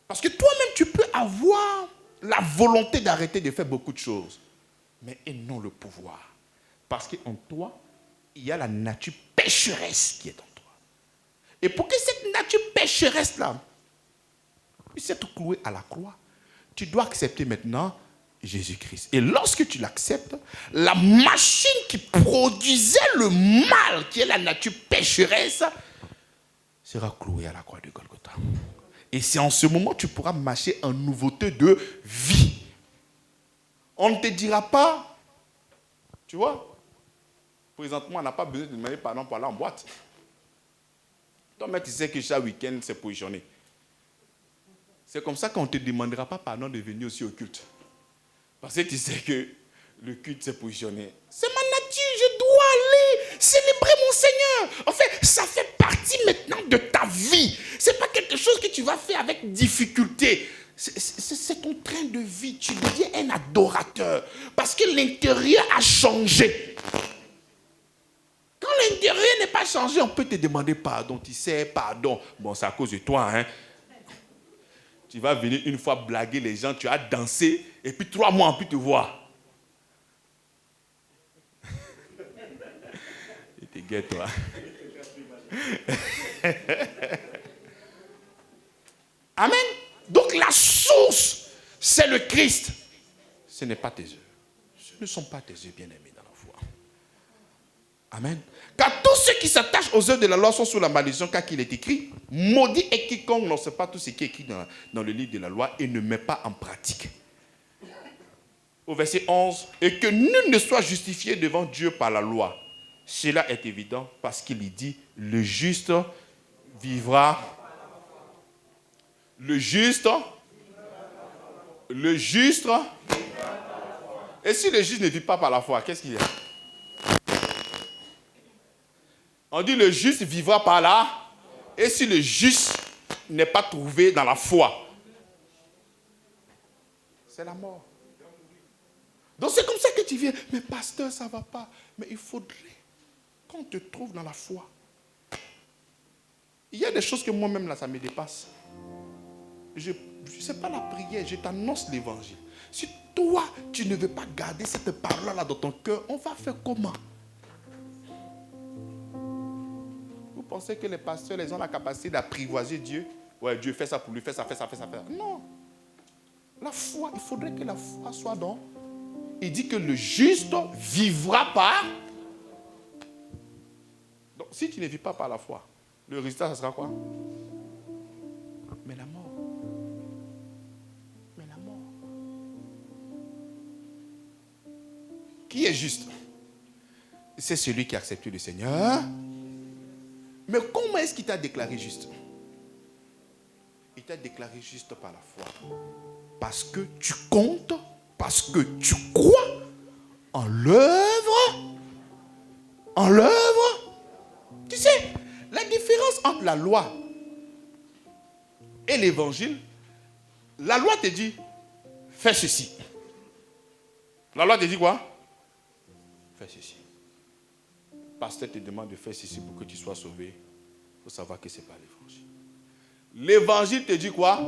Parce que toi-même, tu peux avoir la volonté d'arrêter de faire beaucoup de choses, mais non le pouvoir. Parce qu'en toi, il y a la nature pécheresse qui est en toi. Et pour que cette nature pécheresse-là puisse être clouée à la croix, tu dois accepter maintenant Jésus-Christ. Et lorsque tu l'acceptes, la machine qui produisait le mal, qui est la nature pécheresse, sera clouée à la croix de Golgotha. Et c'est en ce moment que tu pourras marcher en nouveauté de vie. On ne te dira pas, tu vois, présentement, on n'a pas besoin de demander pardon pour aller en boîte. Toi-même, tu sais que chaque week-end, c'est positionné. C'est comme ça qu'on ne te demandera pas pardon de venir aussi au culte. Parce que tu sais que le culte s'est positionné. C'est ma nature, je dois aller célébrer mon Seigneur. En fait, ça fait partie maintenant de ta vie. Ce n'est pas quelque chose que tu vas faire avec difficulté. C'est ton train de vie. Tu deviens un adorateur. Parce que l'intérieur a changé. Quand l'intérieur n'est pas changé, on peut te demander pardon. Tu sais, pardon. Bon, c'est à cause de toi, hein. Tu vas venir une fois blaguer les gens, tu as dansé, et puis 3 mois, on peut te voir. Il te guette, toi. Amen. Donc la source, c'est le Christ. Ce n'est pas tes œuvres. Ce ne sont pas tes œuvres, bien-aimés dans la foi. Amen. Car tous ceux qui s'attachent aux œuvres de la loi sont sous la malédiction, car il est écrit, maudit est quiconque ne sait pas tout ce qui est écrit dans le livre de la loi et ne met pas en pratique. Au verset 11, et que nul ne soit justifié devant Dieu par la loi. Cela est évident parce qu'il y dit, le juste vivra. Le juste. Le juste. Et si le juste ne vit pas par la foi, qu'est-ce qu'il y a? On dit le juste vivra par là. Et si le juste n'est pas trouvé dans la foi, c'est la mort. Donc c'est comme ça que tu viens. Mais pasteur, ça ne va pas. Mais il faudrait qu'on te trouve dans la foi. Il y a des choses que moi-même, là, ça me dépasse. Je ne sais pas la prière, je t'annonce l'évangile. Si toi, tu ne veux pas garder cette parole-là dans ton cœur, on va faire comment? Vous pensez que les pasteurs, ils ont la capacité d'apprivoiser Dieu? Ouais, Dieu fait ça pour lui, fait ça. Non. La foi, il faudrait que la foi soit dans... Il dit que le juste vivra par... Donc, si tu ne vis pas par la foi, le résultat, ça sera quoi? Mais la mort. Mais la mort. Qui est juste? C'est celui qui a accepté le Seigneur. Mais comment est-ce qu'il t'a déclaré juste? Il t'a déclaré juste par la foi. Parce que tu comptes, parce que tu crois en l'œuvre. En l'œuvre. Tu sais, la différence entre la loi et l'évangile, la loi te dit, fais ceci. La loi te dit quoi? Fais ceci. Le pasteur te demande de faire ceci pour que tu sois sauvé. Il faut savoir que ce n'est pas l'évangile. L'évangile te dit quoi?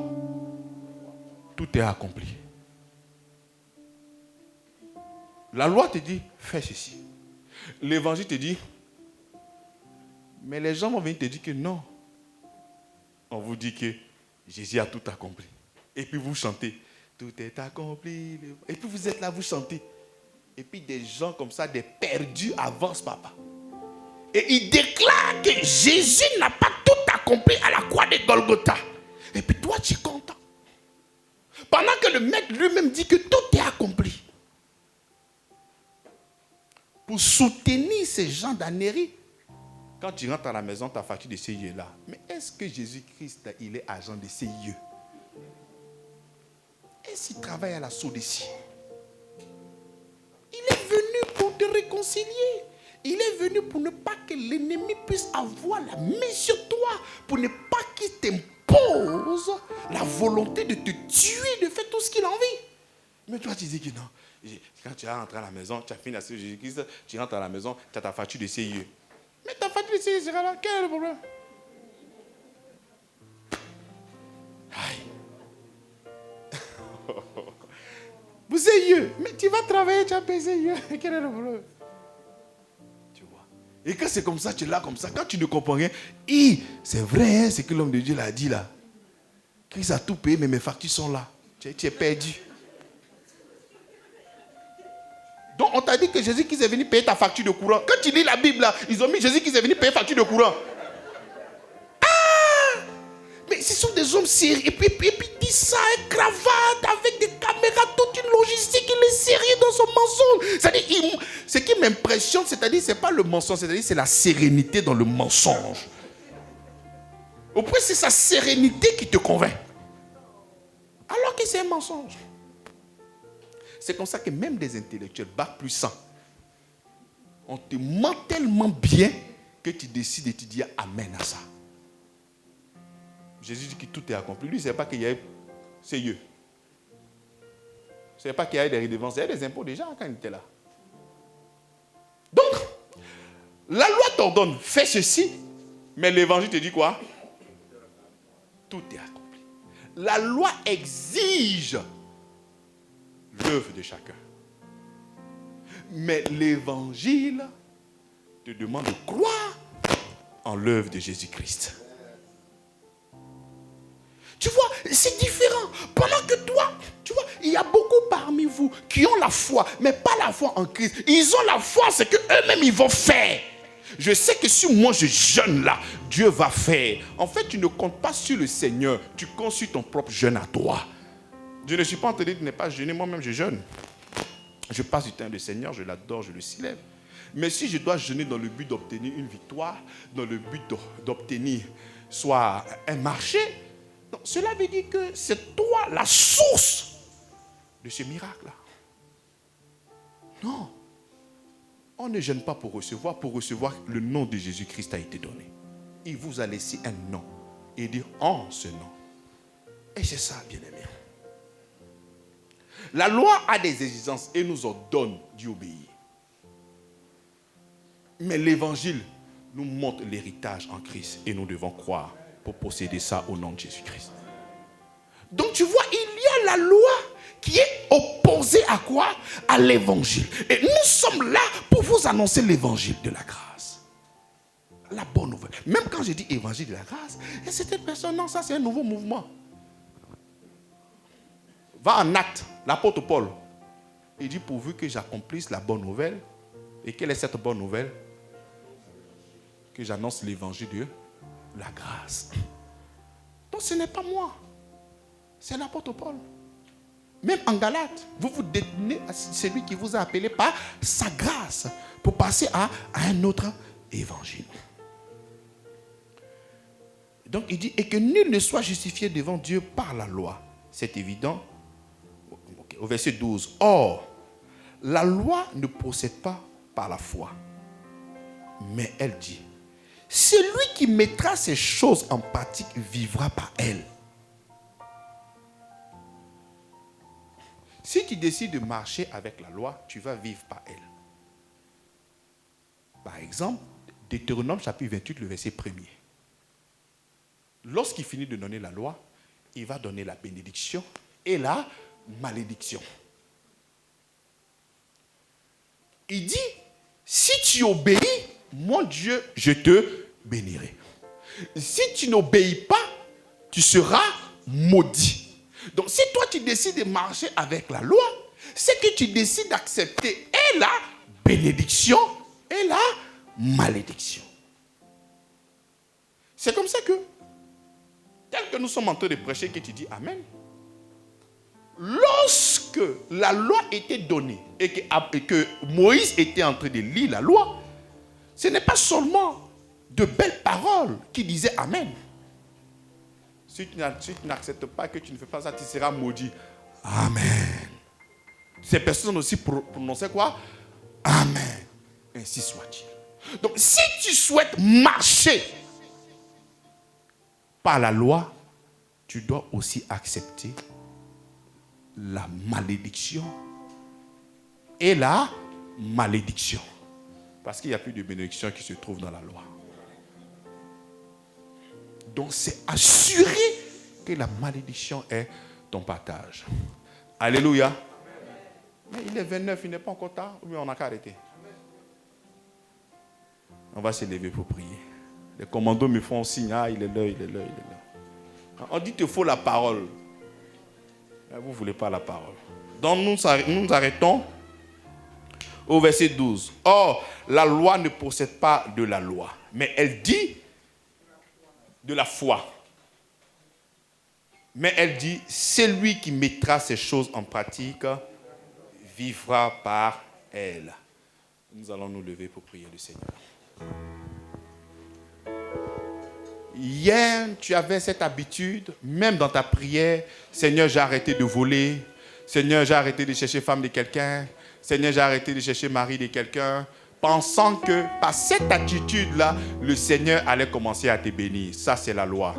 Tout est accompli. La loi te dit, fais ceci. L'évangile te dit, mais les gens vont venir te dire que non. On vous dit que Jésus a tout accompli. Et puis vous chantez, tout est accompli. Et puis vous êtes là, vous chantez. Et puis des gens comme ça, des perdus avancent, papa. Et ils déclarent que Jésus n'a pas tout accompli à la croix de Golgotha. Et puis toi, tu es content. Pendant que le maître lui-même dit que tout est accompli. Pour soutenir ces gens d'Anérie, quand tu rentres à la maison, ta facture de CIE est là. Mais est-ce que Jésus-Christ, il est agent de CIE? Est-ce qu'il travaille à la Sodeci? Il est venu pour te réconcilier. Il est venu pour ne pas que l'ennemi puisse avoir la main sur toi. Pour ne pas qu'il t'impose la volonté de te tuer, de faire tout ce qu'il a envie. Mais toi, tu dis que non. Quand tu rentres à la maison, tu as fini la CIE de Jésus-Christ, tu rentres à la maison, tu as ta facture de CIE. Mais ta facture de CIE sera là. Quel est le problème? Aïe. Vous CIE. Mais tu vas travailler, tu as payé CIE. Quel est le problème? Tu vois. Et quand c'est comme ça, tu es là comme ça. Quand tu ne comprends rien, c'est vrai, hein, c'est que l'homme de Dieu l'a dit là. Christ a tout payé, mais mes factures sont là. Tu es perdu. Donc on t'a dit que Jésus qui est venu payer ta facture de courant. Quand tu lis la Bible là, ils ont mis Jésus qui est venu payer facture de courant. Ah! Mais ce sont des hommes sérieux. Et puis ils disent ça, une cravate avec des caméras, toute une logistique. Il est sérieux dans son mensonge. C'est-à-dire, ce qui m'impressionne, c'est-à-dire, c'est pas le mensonge, c'est-à-dire, c'est la sérénité dans le mensonge. Au point, c'est sa sérénité qui te convainc. Alors que c'est un mensonge. C'est comme ça que même des intellectuels, bac plus 100, on te ment tellement bien que tu décides et tu dis amen à ça. Jésus dit que tout est accompli. Lui, il ne savait pas qu'il y avait CIE. Il ne savait pas qu'il y avait des redevances. Il y avait des impôts déjà quand il était là. Donc, la loi t'ordonne, fais ceci, mais l'évangile te dit quoi? Tout est accompli. La loi exige l'œuvre de chacun. Mais l'évangile te demande de croire en l'œuvre de Jésus-Christ. Tu vois, c'est différent. Pendant que toi, tu vois, il y a beaucoup parmi vous qui ont la foi, mais pas la foi en Christ. Ils ont la foi, c'est qu'eux-mêmes, ils vont faire. Je sais que si moi je jeûne là, Dieu va faire. En fait, tu ne comptes pas sur le Seigneur, tu comptes sur ton propre jeûne à toi. Je ne suis pas en train de dire de ne pas jeûner, moi-même je jeûne. Je passe du temps du Seigneur, je l'adore, je le célèbre. Mais si je dois jeûner dans le but d'obtenir une victoire, dans le but d'obtenir soit un marché, donc cela veut dire que c'est toi la source de ce miracle-là. Non. On ne jeûne pas pour recevoir. Pour recevoir, le nom de Jésus-Christ a été donné. Il vous a laissé un nom. Et dire en ce nom. Et c'est ça, bien-aimé. La loi a des exigences et nous ordonne d'y obéir. Mais l'évangile nous montre l'héritage en Christ et nous devons croire pour posséder ça au nom de Jésus-Christ. Donc tu vois, il y a la loi qui est opposée à quoi? À l'évangile. Et nous sommes là pour vous annoncer l'évangile de la grâce. La bonne nouvelle. Même quand je dis évangile de la grâce, et certaines personnes, non, ça c'est un nouveau mouvement. Va en Actes, l'apôtre Paul, il dit pourvu que j'accomplisse la bonne nouvelle. Et quelle est cette bonne nouvelle? Que j'annonce l'évangile de la grâce. Donc ce n'est pas moi, c'est l'apôtre Paul. Même en Galates, vous vous détenez à celui qui vous a appelé par sa grâce pour passer à un autre évangile. Donc il dit, et que nul ne soit justifié devant Dieu par la loi. C'est évident. Au verset 12. Or, la loi ne procède pas par la foi. Mais elle dit, celui qui mettra ces choses en pratique vivra par elle. Si tu décides de marcher avec la loi, tu vas vivre par elle. Par exemple, Deutéronome chapitre 28, le verset 1er. Lorsqu'il finit de donner la loi, il va donner la bénédiction et la malédiction. Il dit, si tu obéis, mon Dieu, je te bénirai. Si tu n'obéis pas, tu seras maudit. Donc si toi tu décides de marcher avec la loi, c'est que tu décides d'accepter et la bénédiction et la malédiction. C'est comme ça que, tel que nous sommes en train de prêcher, que tu dis Amen. Lorsque la loi était donnée et que Moïse était en train de lire la loi, ce n'est pas seulement de belles paroles qui disaient Amen. Si tu n'acceptes pas, que tu ne fais pas ça, tu seras maudit. Amen. Ces personnes aussi prononçaient quoi? Amen. Ainsi soit-il. Donc si tu souhaites marcher par la loi, tu dois aussi accepter la malédiction et la malédiction. Parce qu'il n'y a plus de bénédiction qui se trouve dans la loi. Donc c'est assuré que la malédiction est ton partage. Alléluia. Mais il est 29, il n'est pas encore tard, ou bien on n'a qu'à arrêter. On va se lever pour prier. Les commandos me font signe, ah il est là, il est là, il est là. On dit qu'il faut la parole. Mais vous ne voulez pas la parole. Donc nous arrêtons au verset 12. Or, la loi ne procède pas de la loi, mais elle dit de la foi. Mais elle dit, celui qui mettra ces choses en pratique vivra par elle. Nous allons nous lever pour prier le Seigneur. Hier, tu avais cette habitude, même dans ta prière, Seigneur, j'ai arrêté de voler. Seigneur, j'ai arrêté de chercher femme de quelqu'un. Seigneur, j'ai arrêté de chercher mari de quelqu'un. Pensant que par cette attitude-là, le Seigneur allait commencer à te bénir. Ça, c'est la loi.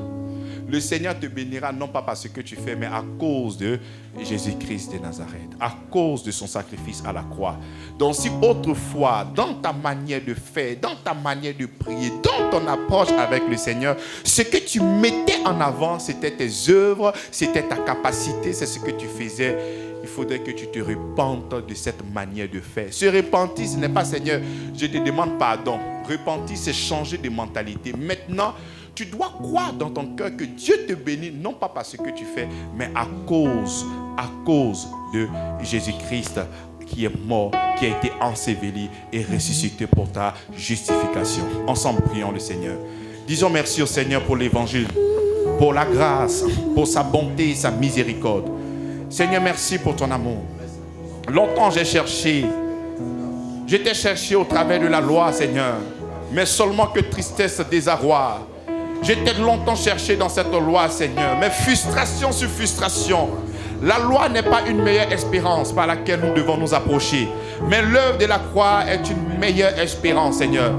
Le Seigneur te bénira non pas par ce que tu fais, mais à cause de Jésus-Christ de Nazareth, à cause de son sacrifice à la croix. Donc si autrefois, dans ta manière de faire, dans ta manière de prier, dans ton approche avec le Seigneur, ce que tu mettais en avant, c'était tes œuvres, c'était ta capacité, c'est ce que tu faisais. Il faudrait que tu te repentes de cette manière de faire. Se repentir, ce n'est pas Seigneur, je te demande pardon. Repentir, c'est changer de mentalité. Maintenant, tu dois croire dans ton cœur que Dieu te bénit, non pas par ce que tu fais, mais à cause de Jésus-Christ qui est mort, qui a été enseveli et ressuscité pour ta justification. Ensemble, prions le Seigneur. Disons merci au Seigneur pour l'évangile, pour la grâce, pour sa bonté et sa miséricorde. Seigneur, merci pour ton amour. Longtemps j'ai cherché Je t'ai cherché au travers de la loi, Seigneur, mais seulement que tristesse, désarroi. Je t'ai longtemps cherché dans cette loi, Seigneur, mais frustration sur frustration. La loi n'est pas une meilleure espérance par laquelle nous devons nous approcher, mais l'œuvre de la croix est une meilleure espérance, Seigneur.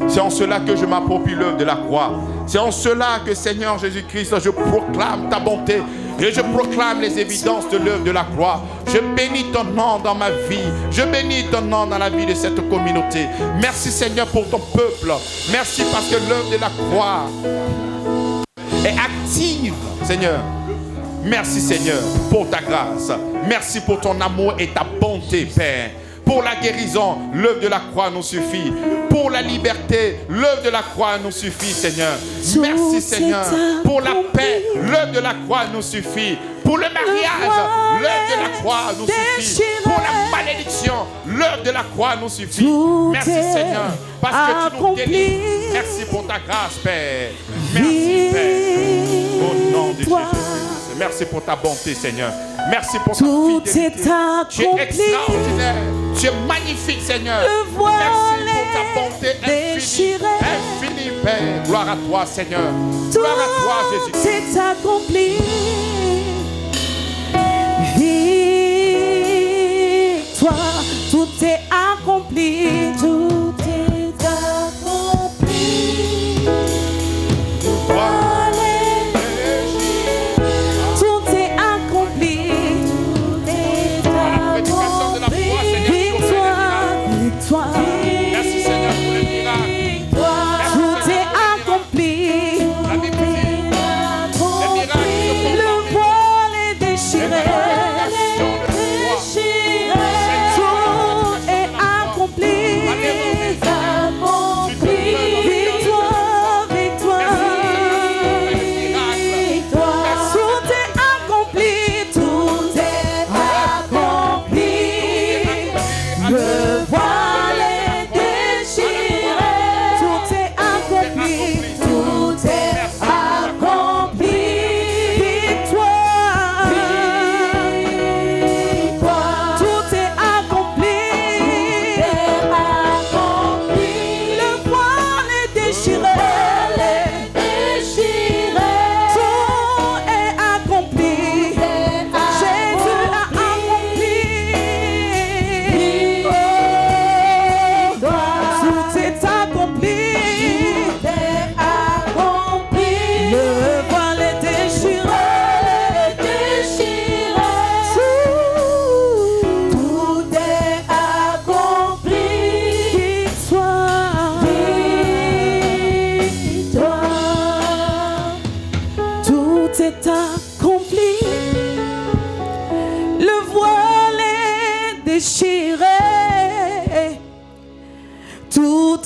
C'est en cela que je m'approprie l'œuvre de la croix. C'est en cela que, Seigneur Jésus-Christ, je proclame ta bonté et je proclame les évidences de l'œuvre de la croix. Je bénis ton nom dans ma vie. Je bénis ton nom dans la vie de cette communauté. Merci, Seigneur, pour ton peuple. Merci parce que l'œuvre de la croix est active, Seigneur. Merci, Seigneur, pour ta grâce. Merci pour ton amour et ta bonté, Père. Pour la guérison, l'œuvre de la croix nous suffit. Pour la liberté, l'œuvre de la croix nous suffit, Seigneur. Merci, Seigneur. Pour la paix, l'œuvre de la croix nous suffit. Pour le mariage, l'œuvre de la croix nous suffit. Pour la malédiction, l'œuvre de la croix nous suffit. Merci, Seigneur, parce que tu nous délivres. Merci pour ta grâce, Père. Merci, Père. Au nom de Jésus-Christ. Merci pour ta bonté, Seigneur. Merci pour ta fidélité. Tu es extraordinaire. Tu es magnifique, Seigneur. Merci pour ta bonté infinie. Infinie, Père. Gloire à toi, Seigneur. Gloire à toi, Jésus. C'est accompli. Victoire, tout est accompli. Tout est accompli.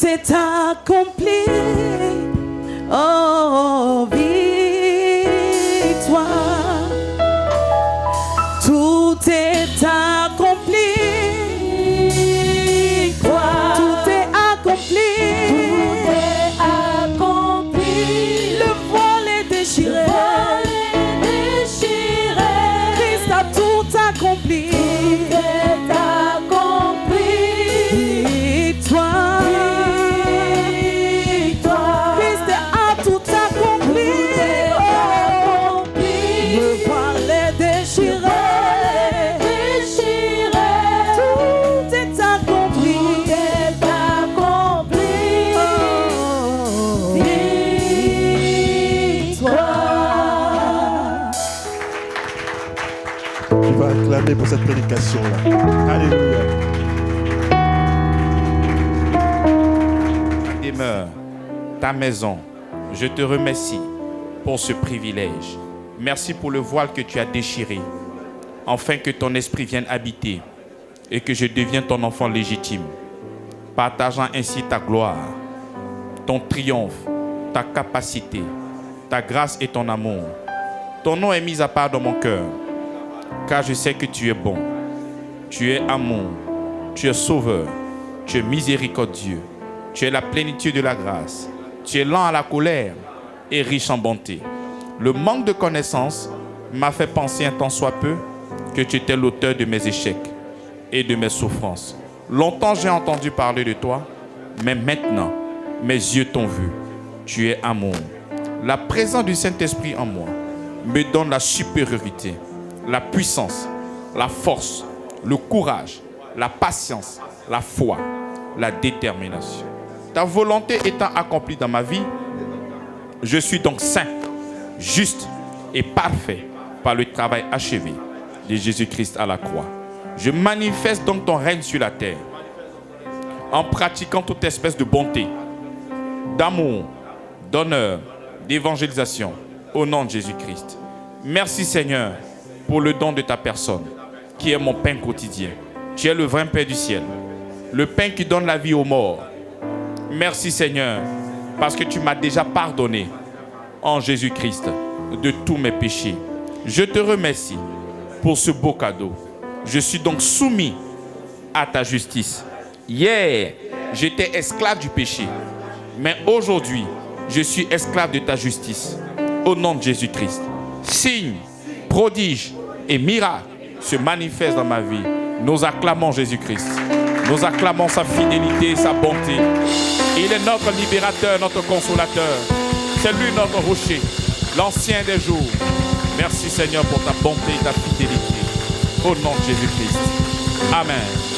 C'est accompli, oh victoire, tout est accompli, tout est accompli, tout est accompli, le voile est déchiré, Christ a tout accompli, tout est accompli, victoire. Acclamer pour cette prédication-là. Alléluia. Ta demeure, ta maison, je te remercie pour ce privilège. Merci pour le voile que tu as déchiré, afin que ton esprit vienne habiter et que je devienne ton enfant légitime, partageant ainsi ta gloire, ton triomphe, ta capacité, ta grâce et ton amour. Ton nom est mis à part dans mon cœur, car je sais que tu es bon, tu es amour, tu es sauveur, tu es miséricordieux, tu es la plénitude de la grâce, tu es lent à la colère et riche en bonté. Le manque de connaissance m'a fait penser un tant soit peu que tu étais l'auteur de mes échecs et de mes souffrances. Longtemps j'ai entendu parler de toi, mais maintenant, mes yeux t'ont vu. Tu es amour. La présence du Saint-Esprit en moi me donne la supériorité, la puissance, la force, le courage, la patience, la foi, la détermination. Ta volonté étant accomplie dans ma vie, je suis donc saint, juste et parfait par le travail achevé de Jésus-Christ à la croix. Je manifeste donc ton règne sur la terre en pratiquant toute espèce de bonté, d'amour, d'honneur, d'évangélisation au nom de Jésus-Christ. Merci Seigneur pour le don de ta personne qui est mon pain quotidien. Tu es le vrai Père du ciel, le pain qui donne la vie aux morts. Merci Seigneur parce que tu m'as déjà pardonné en Jésus-Christ de tous mes péchés. Je te remercie pour ce beau cadeau. Je suis donc soumis à ta justice. Hier, j'étais esclave du péché, mais aujourd'hui, je suis esclave de ta justice. Au nom de Jésus-Christ. Signes, prodiges et miracles se manifestent dans ma vie. Nous acclamons Jésus-Christ. Nous acclamons sa fidélité et sa bonté. Il est notre libérateur, notre consolateur. C'est lui notre rocher, l'ancien des jours. Merci Seigneur pour ta bonté et ta fidélité. Au nom de Jésus-Christ. Amen.